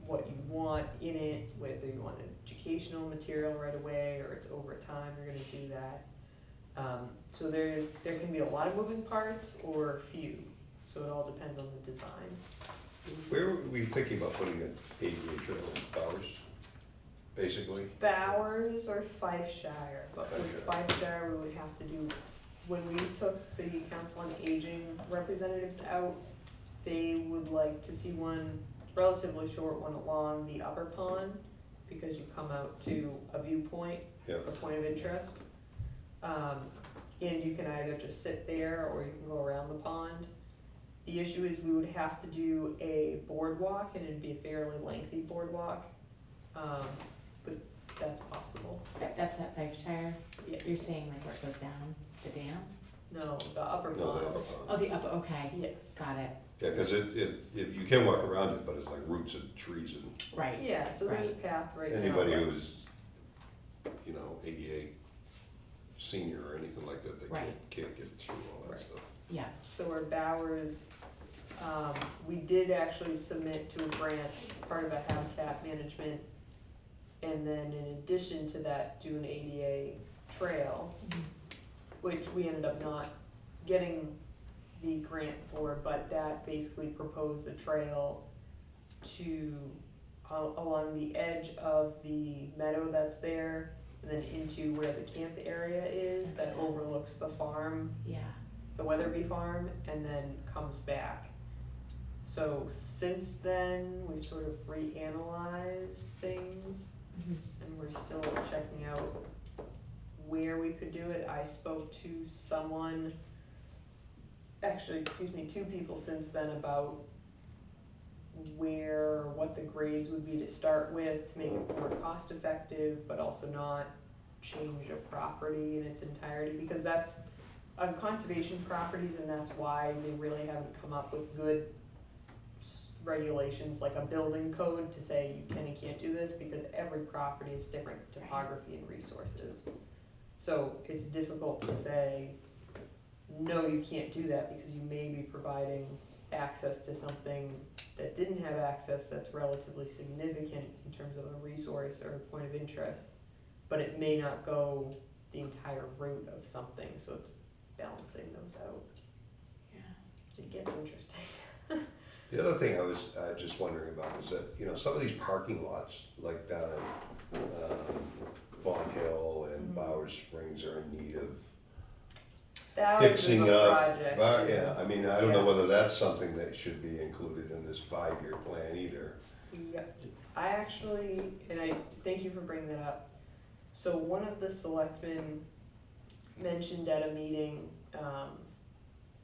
what you want in it, whether you want educational material right away or it's over time you're gonna do that. So there can be a lot of moving parts or few, so it all depends on the design. where were we thinking about putting an ADA trail in Bowers, basically? Bowers or Fifeshire, but with Fifeshire, we would have to do, when we took the Council on Aging representatives out, they would like to see one relatively short one along the upper pond, because you come out to a viewpoint, Yeah. a point of interest. And you can either just sit there or you can go around the pond. The issue is we would have to do a boardwalk, and it'd be a fairly lengthy boardwalk, but that's possible. That's at Fifeshire? Yes. You're saying like where it goes down, the dam? No, the upper No, the pond. upper Oh, pond. the upper, okay, Yes. got it, Yeah, cause if you can walk around it, but it's like roots and trees and right. Yeah, so there's a path right now. anybody but- who's, ADA senior or anything like that, they Right. can't get through all that Right. stuff. Yeah, So our Bowers, we did actually submit to a grant, part of a habitat management, and then in addition to that, do an ADA trail, which we ended up not getting the grant for, but that basically proposed a trail to, along the edge of the meadow that's there, and then into where the camp area is, that overlooks the farm, yeah, the Weatherby farm, and then comes back. So since then, we've sort of reanalyzed things, and we're still checking out where we could do it. I spoke to someone, actually, two people since then about what the grades would be to start with to make it more cost effective, but also not change a property in its entirety, because that's on conservation properties, and that's why they really haven't come up with good regulations, like a building code to say you can and can't do this, because every property is different topography and resources. So it's difficult to say, no, you can't do that, because you may be providing access to something that didn't have access that's relatively significant in terms of a resource or a point of interest, but it may not go the entire route of something, so it's balancing those out. yeah. It gets interesting. The other thing I was just wondering about is that, some of these parking lots, like down in Vaughan Hill and Mhm. Bowers Springs are in need of That was fixing a up. project. But, yeah, I mean, I don't know Yeah. whether that's something that should be included in this 5-year plan either. Yep, I actually, and I thank you for bringing that up. So one of the selectmen mentioned at a meeting,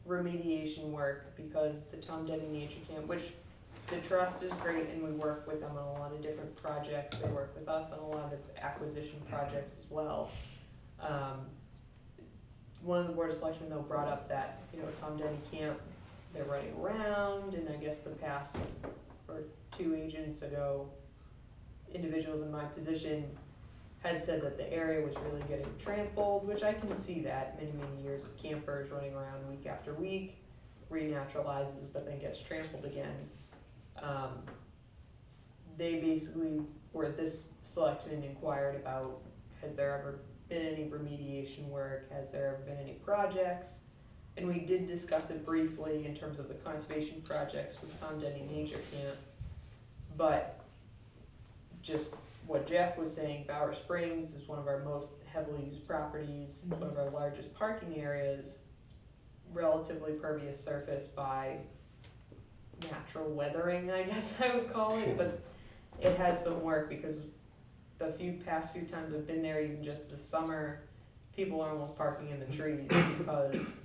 remediation work, because the Tom Denny Nature Camp, which the trust is great and we work with them on a lot of different projects, they work with us on a lot of acquisition projects as well. One of the board of selectmen though brought up that, Tom Denny Camp, they're running around, and I guess the past, or 2 agents ago, individuals in my position had said that the area was really getting trampled, which I can see that, many, many years of campers running around week after week, renaturalizes, but then gets trampled again. They basically, where this selectman inquired about, has there ever been any remediation work, has there ever been any projects? And we did discuss it briefly in terms of the conservation projects with Tom Denny Nature Camp, but just what Jeff was saying, Bower Springs is one of our most heavily used properties, one of our largest parking areas, relatively pervious surface by natural weathering, I guess I would call it, but it has some work because the past few times I've been there, even just this summer, people are almost parking in the trees because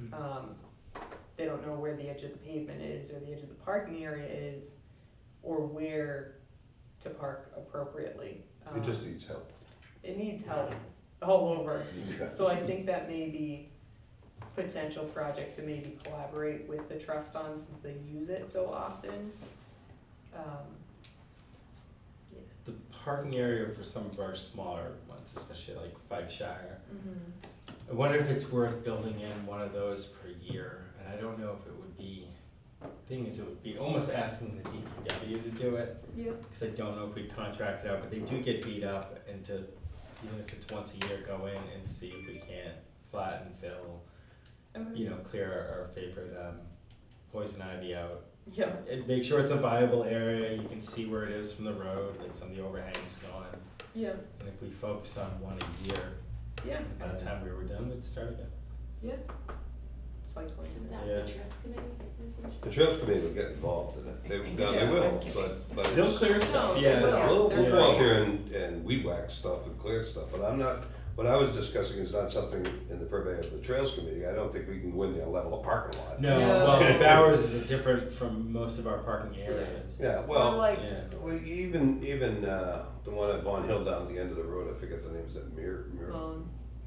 they don't know where the edge of the pavement is or the edge of the parking area is or where to park appropriately. It just needs help. It needs help all over. So I think that may be potential project to maybe collaborate with the trust on since they use it so often. The parking area for some of our smaller ones, especially like Five Shire, I wonder if it's worth building in one of those per year, and I don't know if it would be, thing is, it would be almost asking the DPW to do it, Yeah. because I don't know if we'd contract it out, but they do get beat up, and to, even if it's once a year, go in and see if we can't flatten, fill, you know, clear our favorite poison ivy out. Yeah. And make sure it's a viable area, you can see where it is from the road, like some of the overhangs gone. Yeah. And if we focus on one a year, Yeah. by the time we were done, we'd start again. Yeah. Cycling. Isn't that Yeah. the Trails Committee? The Trails Committee will get involved in it. They will, but They'll it's, clear stuff, No, yeah. they will. we'll They're go out great. there and weed whack stuff and clear stuff, but I'm not, what I was discussing is not something in the purview of the Trails Committee. I don't think we can go in there and level a parking lot. No, No. well, Bowers is different from most of our parking areas. Yeah, Or well, like, Yeah. well, even the one at Vaughan Hill down the end of the road, I forget the name, is that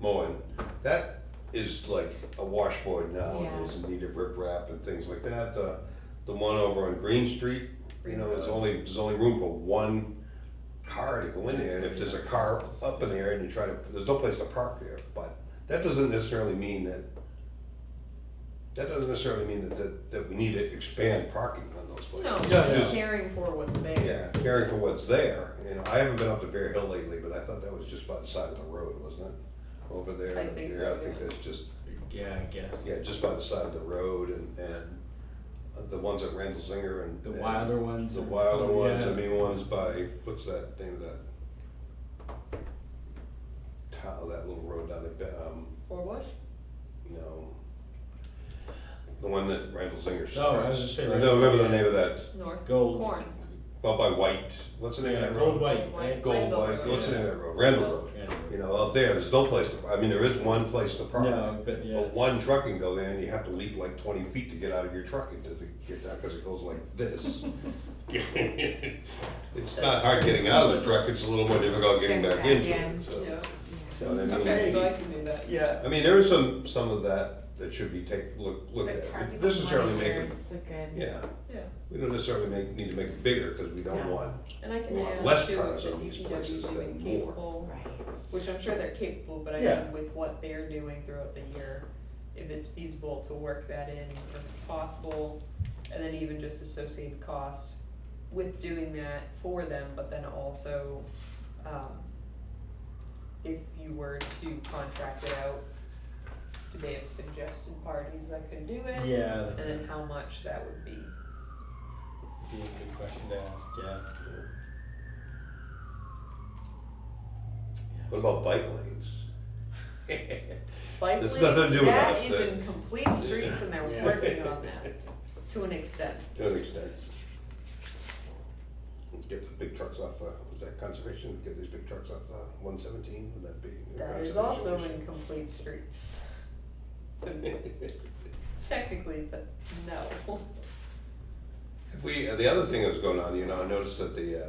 Moen? That is like a washboard now, Yeah. and is in need of riprap and things like that. The one over on Green Street, you know, there's only room for one car to go in there, and if there's a car up in there and you try to, there's no place to park there, but that doesn't necessarily mean that we need to expand parking on those places. no, It's Yeah, just just- caring for what's there. Yeah, caring for what's there, you know, I haven't been up to Bear Hill lately, but I thought that was just by the side of the road, wasn't it? Over there. I think so, Yeah, I think yeah. that's just, Yeah, I guess. yeah, just by the side of the road, and the ones at Randall Zinger and. The and wilder ones. The wilder ones, Yeah. I mean, ones by, what's that name of that? That little road down there, Forbush? no. The one that Randall Zinger starts. Oh, I was just saying. I don't remember the name of that, North Gold. Corn. well, by White, what's the name of Yeah, that Gold road? White, right? Gold Randall White, Road. what's the name of that road? Randall Road. Yeah. You know, up there's no place to, I mean, there is one place to park. No, but yeah. But one truck can go there and you have to leap like 20 feet to get out of your truck and to get down, because it goes like this. It's not hard getting out of the truck, it's a little more difficult getting back into it, so. Yeah. So, I mean, Okay, so I can do that. Yeah. I mean, there is some of that should be looked But at. targeting We necessarily one make year it, is a good. yeah, Yeah. we don't necessarily need to make it bigger, because we don't No. want, And I can we want add less too, cars if on the these DPW places is even than more. capable, Right. which I'm sure they're capable, but I Yeah. mean, with what they're doing throughout the year, if it's feasible to work that in, if it's possible, and then even just associated cost with doing that for them, but then also, if you were to contract it out, do they have suggested parties that could do it? Yeah, And then how much that would be? that'd be a good question to ask, yeah. What about bike lanes? Bike It's lanes, nothing to do with that us, is that- in complete streets and they're Yeah. working on that, to an extent. To an extent. Get the big trucks off was that conservation, get these big trucks off 117, would that be? That is conservation also issue? in complete streets. So technically, but no. The other thing that's going on, you know, I noticed that the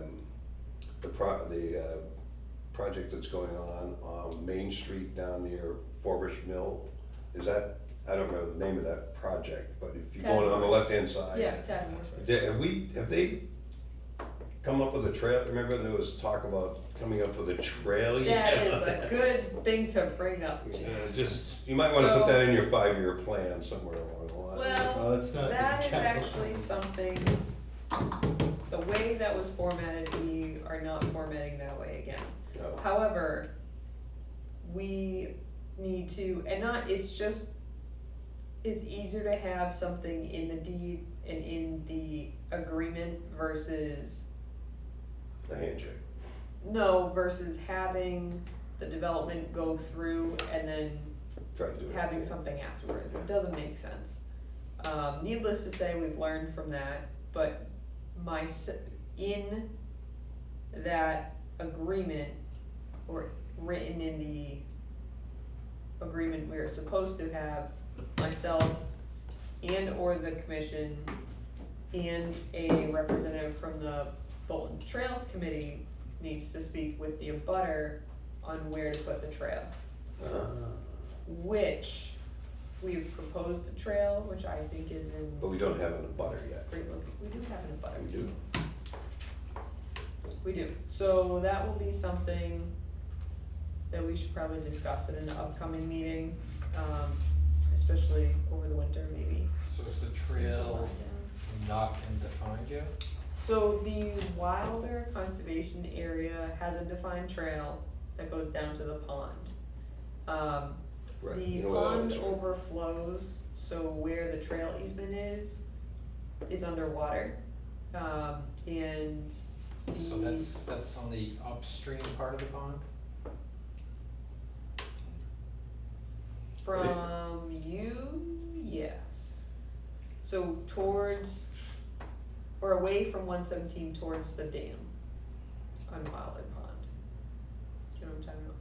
project that's going on Main Street down near Forbush Mill, is that, I don't remember the name of that project, but if you're going on the Tadmore. left-hand side. Yeah, Tadmore. Have they come up with a trail? Remember there was talk about coming up with a trail? That is a good thing to bring up. Yeah, just, you might wanna put that in your 5-year plan somewhere along the line. Well, it's not. that is actually something, the way that was formatted, we are not formatting that way again. No. However, we need to, and not, it's just, it's easier to have something in the deed and in the agreement versus, The handshake. no, versus having the development go through and then Try to do it. having something afterwards. It doesn't make sense. Needless to say, we've learned from that, but in that agreement, or written in the agreement we are supposed to have, myself and or the commission and a representative from the Bolton Trails Committee needs to speak with the abutter on where to put the trail. Which, we've proposed a trail, which I think is in But we don't have an abutter yet. great location. We do have an abutter. We do. We do. So that will be something that we should probably discuss at an upcoming meeting, especially over the winter, maybe. So is the trail not been defined yet? So the Wilder Conservation Area has a defined trail that goes down to the pond. Right, The you know where that pond is, right? overflows, so where the trail easement is underwater. And So the, that's on the upstream part of the pond? from you, yes. So towards, or away from 117 towards the dam on Wilder Pond. You know what I'm talking about?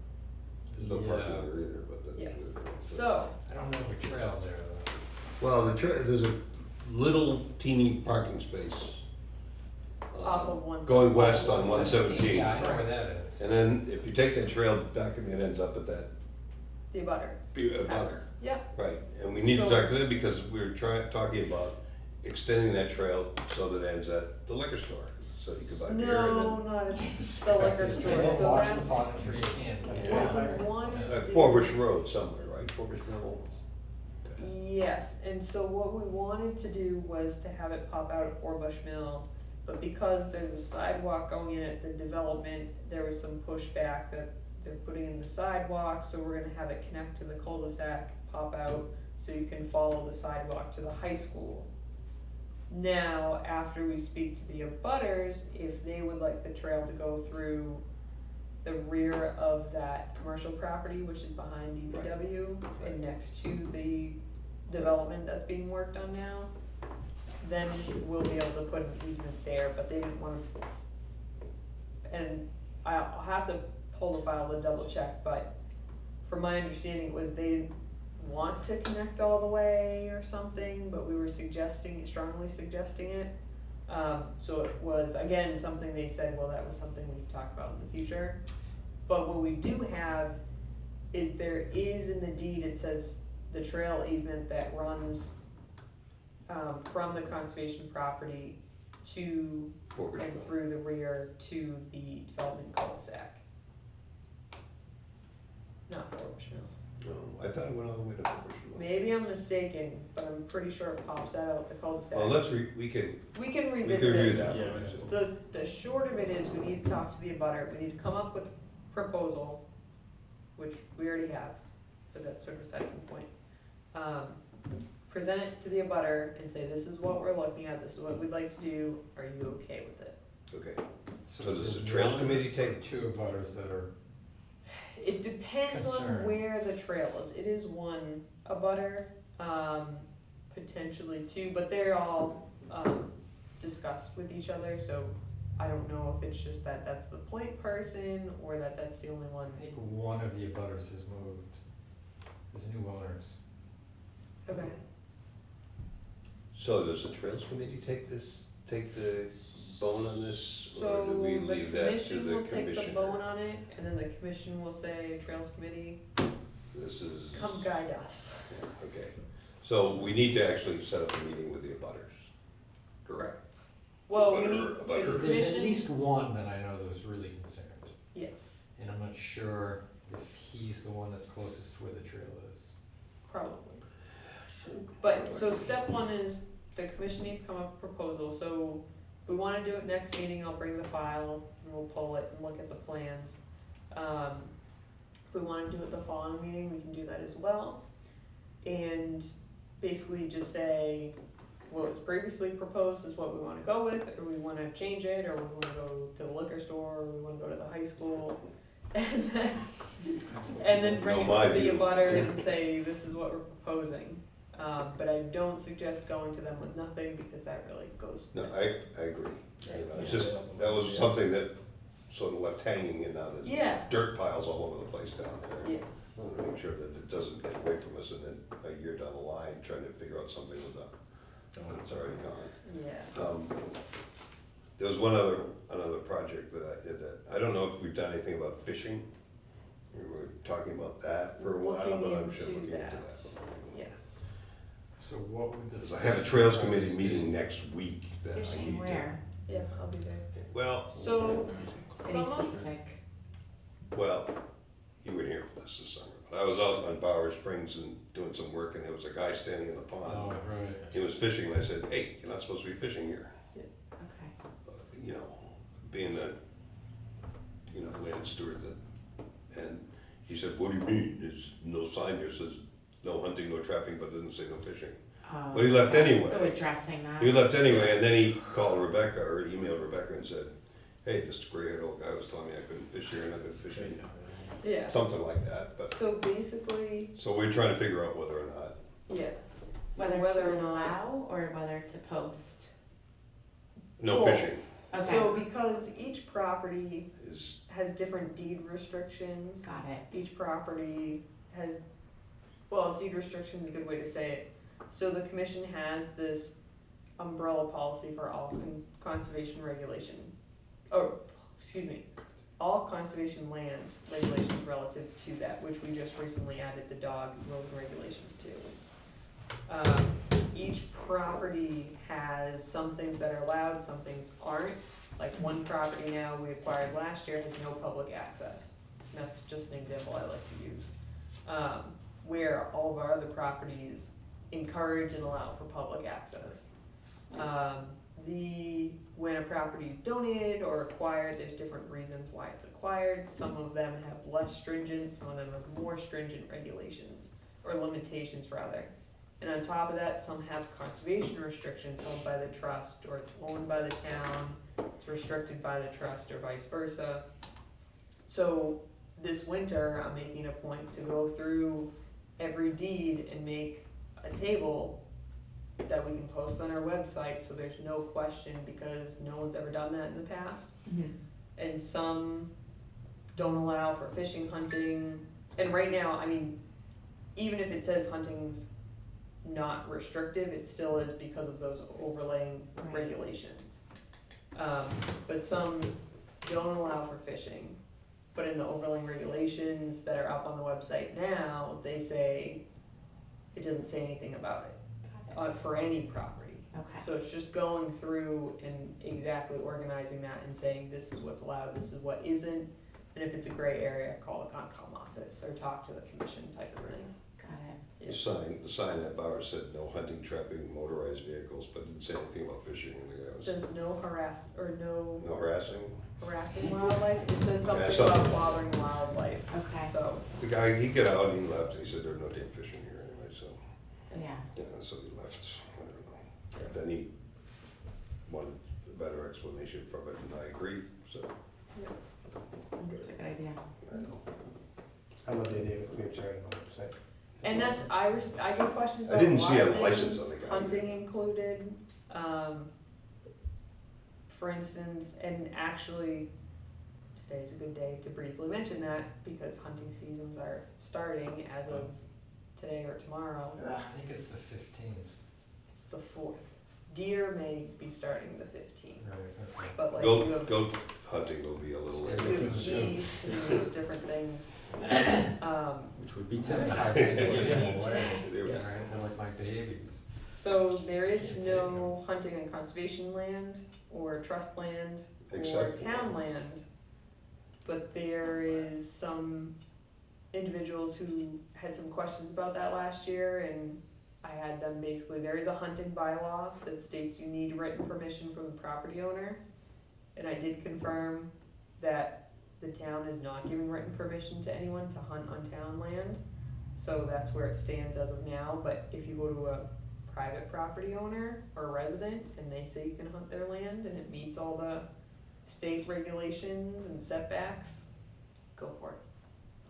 There's no parking there either, but that's. Yes. So, I don't know of a trail there though. Well, there's a little teeny parking space. off of 117. Going west on 117. Yeah, I know where that is. And then if you take that trail back and it ends up at that The abutter. butter. House. Yeah, Right, and we need to So- talk to them because we're talking about extending that trail so that it ends at the liquor store. So you can buy beer and no, then. not at the liquor store, Don't so wash the that's pond for your hands. what we wanted to At do. Forbush Road somewhere, right? Forbush Mill. Yes, and so what we wanted to do was to have it pop out at Forbush Mill, but because there's a sidewalk going in at the development, there was some pushback that they're putting in the sidewalk, so we're gonna have it connect to the cul-de-sac, pop out, so you can follow the sidewalk to the high school. Now, after we speak to the abutters, if they would like the trail to go through the rear of that commercial property, which is behind DPW Right. and next to the development that's being worked on now, then we'll be able to put an easement there, but they didn't wanna. And I'll have to pull the file to double check, but from my understanding, it was they didn't want to connect all the way or something, but we were strongly suggesting it. So it was, again, something they said, well, that was something we could talk about in the future. But what we do have is there is in the deed, it says the trail easement that runs from the conservation property to Forbush and Mill. through the rear to the development cul-de-sac. Not Forbush Mill. No, I thought it went all the way to Forbush Mill. Maybe I'm mistaken, but I'm pretty sure it pops out the cul-de-sac. Well, we can We can review revisit it. that. Yeah, one. The short of it is we need to talk to the abutter, we need to come up with a proposal, which we already have, but that's sort of a second point. Present it to the abutter and say, this is what we're looking at, this is what we'd like to do, are you okay with it? Okay, So there's does the Trails one Committee or take- two abutters that are, It depends on Concern. where the trail is, it is one abutter, potentially two, but they're all, discussed with each other, so I don't know if it's just that that's the point person, or that that's the only one. I think one of the abutters has moved. There's new owners. Okay. So does the Trails Committee take the bone on this, or do we leave that to the So the commission will take the commissioner? bone on it, and then the commission will say, Trails Committee, This is. come guide us. Yeah, okay, so we need to actually set up a meeting with the abutters. Correct. Well, we Butter- need, a butter- the There's at commission, least one that I know that was really concerned, yes, and I'm not sure if he's the one that's closest to where the trail is. probably. But, so step one is the commission needs to come up with a proposal, so if we wanna do it next meeting, I'll bring the file and we'll pull it and look at the plans. If we wanna do it the following meeting, we can do that as well. And basically just say, what was previously proposed is what we wanna go with, or we wanna change it, or we wanna go to the liquor store, or we wanna go to the high school. And then bring it No, my to the view. abutters and say, this is what we're proposing. But I don't suggest going to them with nothing, because that really goes. No, I agree. You know, it's just, that was something that sort of left hanging, and now there's Yeah, dirt piles all over the place down there. yes, I want to make sure that it doesn't get away from us, and then a year down the line, trying to figure out something with when it's already gone. yeah. There was another project that I did that, I don't know if we've done anything about fishing. We were talking about that for a while, Looking but I'm sure into looking into that. that. Yes. So what would the? Because I have a Trails Committee meeting next week that I need to. Fishing where? Yeah, I'll be there. Well, So, City some of, specific. well, you weren't here for this summer, but I was out on Bower Springs and doing some work, and there was a guy standing in the pond. Oh, right. He was fishing, and I said, hey, you're not supposed to be fishing here. Okay. You know, being land steward, and he said, what do you mean? There's no sign here says no hunting, no trapping, but it doesn't say no fishing. Oh, Well, he left okay. anyway. So addressing that. He left anyway, and then he called Rebecca, or emailed Rebecca and said, hey, this gray-haired old guy was telling me I couldn't fish here and I've been fishing. yeah, Something like that, but, so basically, so we're trying to figure out whether or not. yeah. So Whether or to not. allow or whether to post. No Cool. fishing Okay, So because each property is, has different deed restrictions, got it. each property has, well, deed restriction is a good way to say it. So the commission has this umbrella policy for all conservation regulation, all conservation land regulations relative to that, which we just recently added the dog road regulations to. Each property has some things that are allowed, some things aren't. Like one property now we acquired last year has no public access. And that's just an example I like to use. Where all of our other properties encourage and allow for public access. When a property is donated or acquired, there's different reasons why it's acquired. Some of them have less stringent, some of them have more stringent regulations, or limitations rather. And on top of that, some have conservation restrictions held by the trust, or it's owned by the town, it's restricted by the trust, or vice versa. So this winter, I'm making a point to go through every deed and make a table that we can post on our website, so there's no question, because no one's ever done that in the past. Mhm. And some don't allow for fishing, hunting, and right now, I mean, even if it says hunting's not restrictive, it still is because of those overlaying Right. regulations. But some don't allow for fishing, but in the overlaying regulations that are up on the website now, they say, it doesn't say anything about it, Got it. for any property. Okay. So it's just going through and exactly organizing that and saying, this is what's allowed, this is what isn't, and if it's a gray area, call the Concom office or talk to the commission type of thing. Got it. the sign at Bower said no hunting, trapping, motorized vehicles, but didn't say anything about fishing, and the guy It was, says no no harassing. harassing wildlife, it says something something. about bothering wildlife, Okay, so, The guy, he got out and he left, and he said, there's no damn fishing here anyway, so, yeah. yeah, so he left, I don't know. Then he wanted a better explanation from it, and I agree, so, That's a good idea. I know. I love the idea of clear chart on the website. and that's, I get questions I about a didn't lot see a of license things, on the guy. hunting included, for instance, and actually, today's a good day to briefly mention that, because hunting seasons are starting as of today or tomorrow, I think it's the 15th. it's the 4th. Deer may be starting the 15th, Right, okay. but like you have, Goat hunting will be a little Stay later. you with have Soon. geese and different things. Which would be today. Yeah, Yeah. away. They were- Right, they're like my babies. So there is no hunting and conservation land or trust land or Except for- town land. But there is some individuals who had some questions about that last year, and I had them basically, there is a hunting bylaw that states you need written permission from the property owner. And I did confirm that the town is not giving written permission to anyone to hunt on town land. So that's where it stands as of now, but if you go to a private property owner or a resident and they say you can hunt their land and it meets all the state regulations and setbacks, go for it.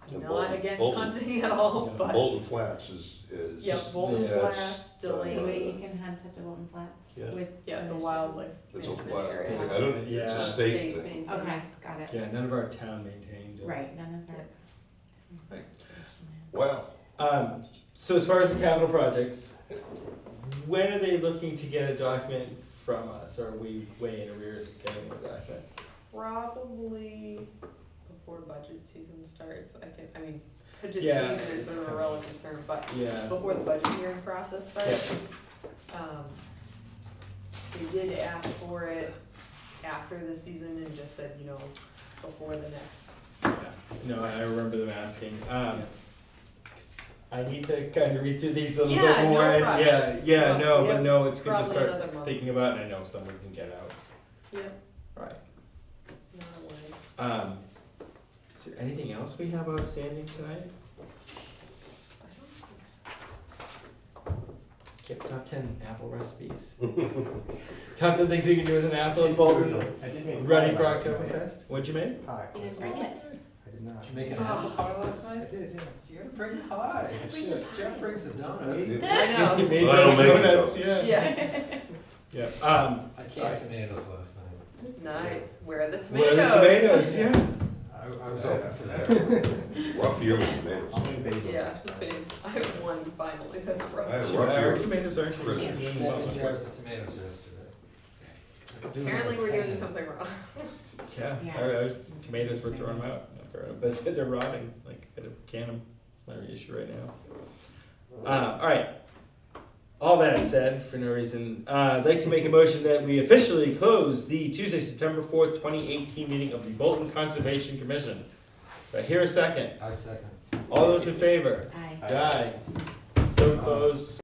I'm And not Bolton- against Bolton- hunting at all, but, Bolton Flats is. yeah, Bolton Yeah, it's- Flats, So Delaney, you can hunt at the Bolton Flats Yeah. with. yeah, it's a permission? wildlife It's a management flat area. thing. I don't, it's Yeah. a state State thing. maintained. Okay, got it. Yeah, none of our town maintained. Right, none of that. Right. Well, So as far as the capital projects, when are they looking to get a document from us? Or are we way in arrears of getting a document? Probably before budget season starts, I mean, budget Yeah, season is it's sort of a coming. relative term, but Yeah. before the budget hearing process starts. They did ask for it after the season and just said, you know, before the next. No, I remember them asking. I need to kind of read through these a little Yeah, bit no more. And rush. yeah, Well, no, we but have no, it's good to probably start another month. thinking about, and I know someone can get out. Yeah, Right. not a worry. Is there anything else we have outstanding tonight? I don't think so. Get top 10 apple recipes. Top 10 things you can do with an apple in Bolton. I did make Ready for pie last night. Oktoberfest? What'd you make? Pie. You didn't bring it? I did not. Did you make an Oh. apple pie last I night? did, yeah. You gotta bring pies. Bring the pie. Jeff brings the donuts. Yeah. I know, You made Well, I don't those make it, donuts, though. yeah. yeah, Yeah. I Alright. canned tomatoes last night. nice, where are the Where tomatoes? are the tomatoes? Yeah. I was hoping for that. Rough year with tomatoes. I'll make bagel. Yeah, the same, I have one finally, that's I rough. had a Sure, rough year our with tomatoes are actually Christmas. doing well. 7 jars of tomatoes yesterday. I'm doing Apparently like we're doing 10. something wrong. Yeah, Yeah. our tomatoes were thrown out, not thrown out, but they're rotting. Like, I gotta can them. It's my issue right now. All right. All that said, for no reason, I'd like to make a motion that we officially close the Tuesday, September 4th, 2018 meeting of the Bolton Conservation Commission. Do I hear a second? I second. All those in favor? Aye. Aye. So closed.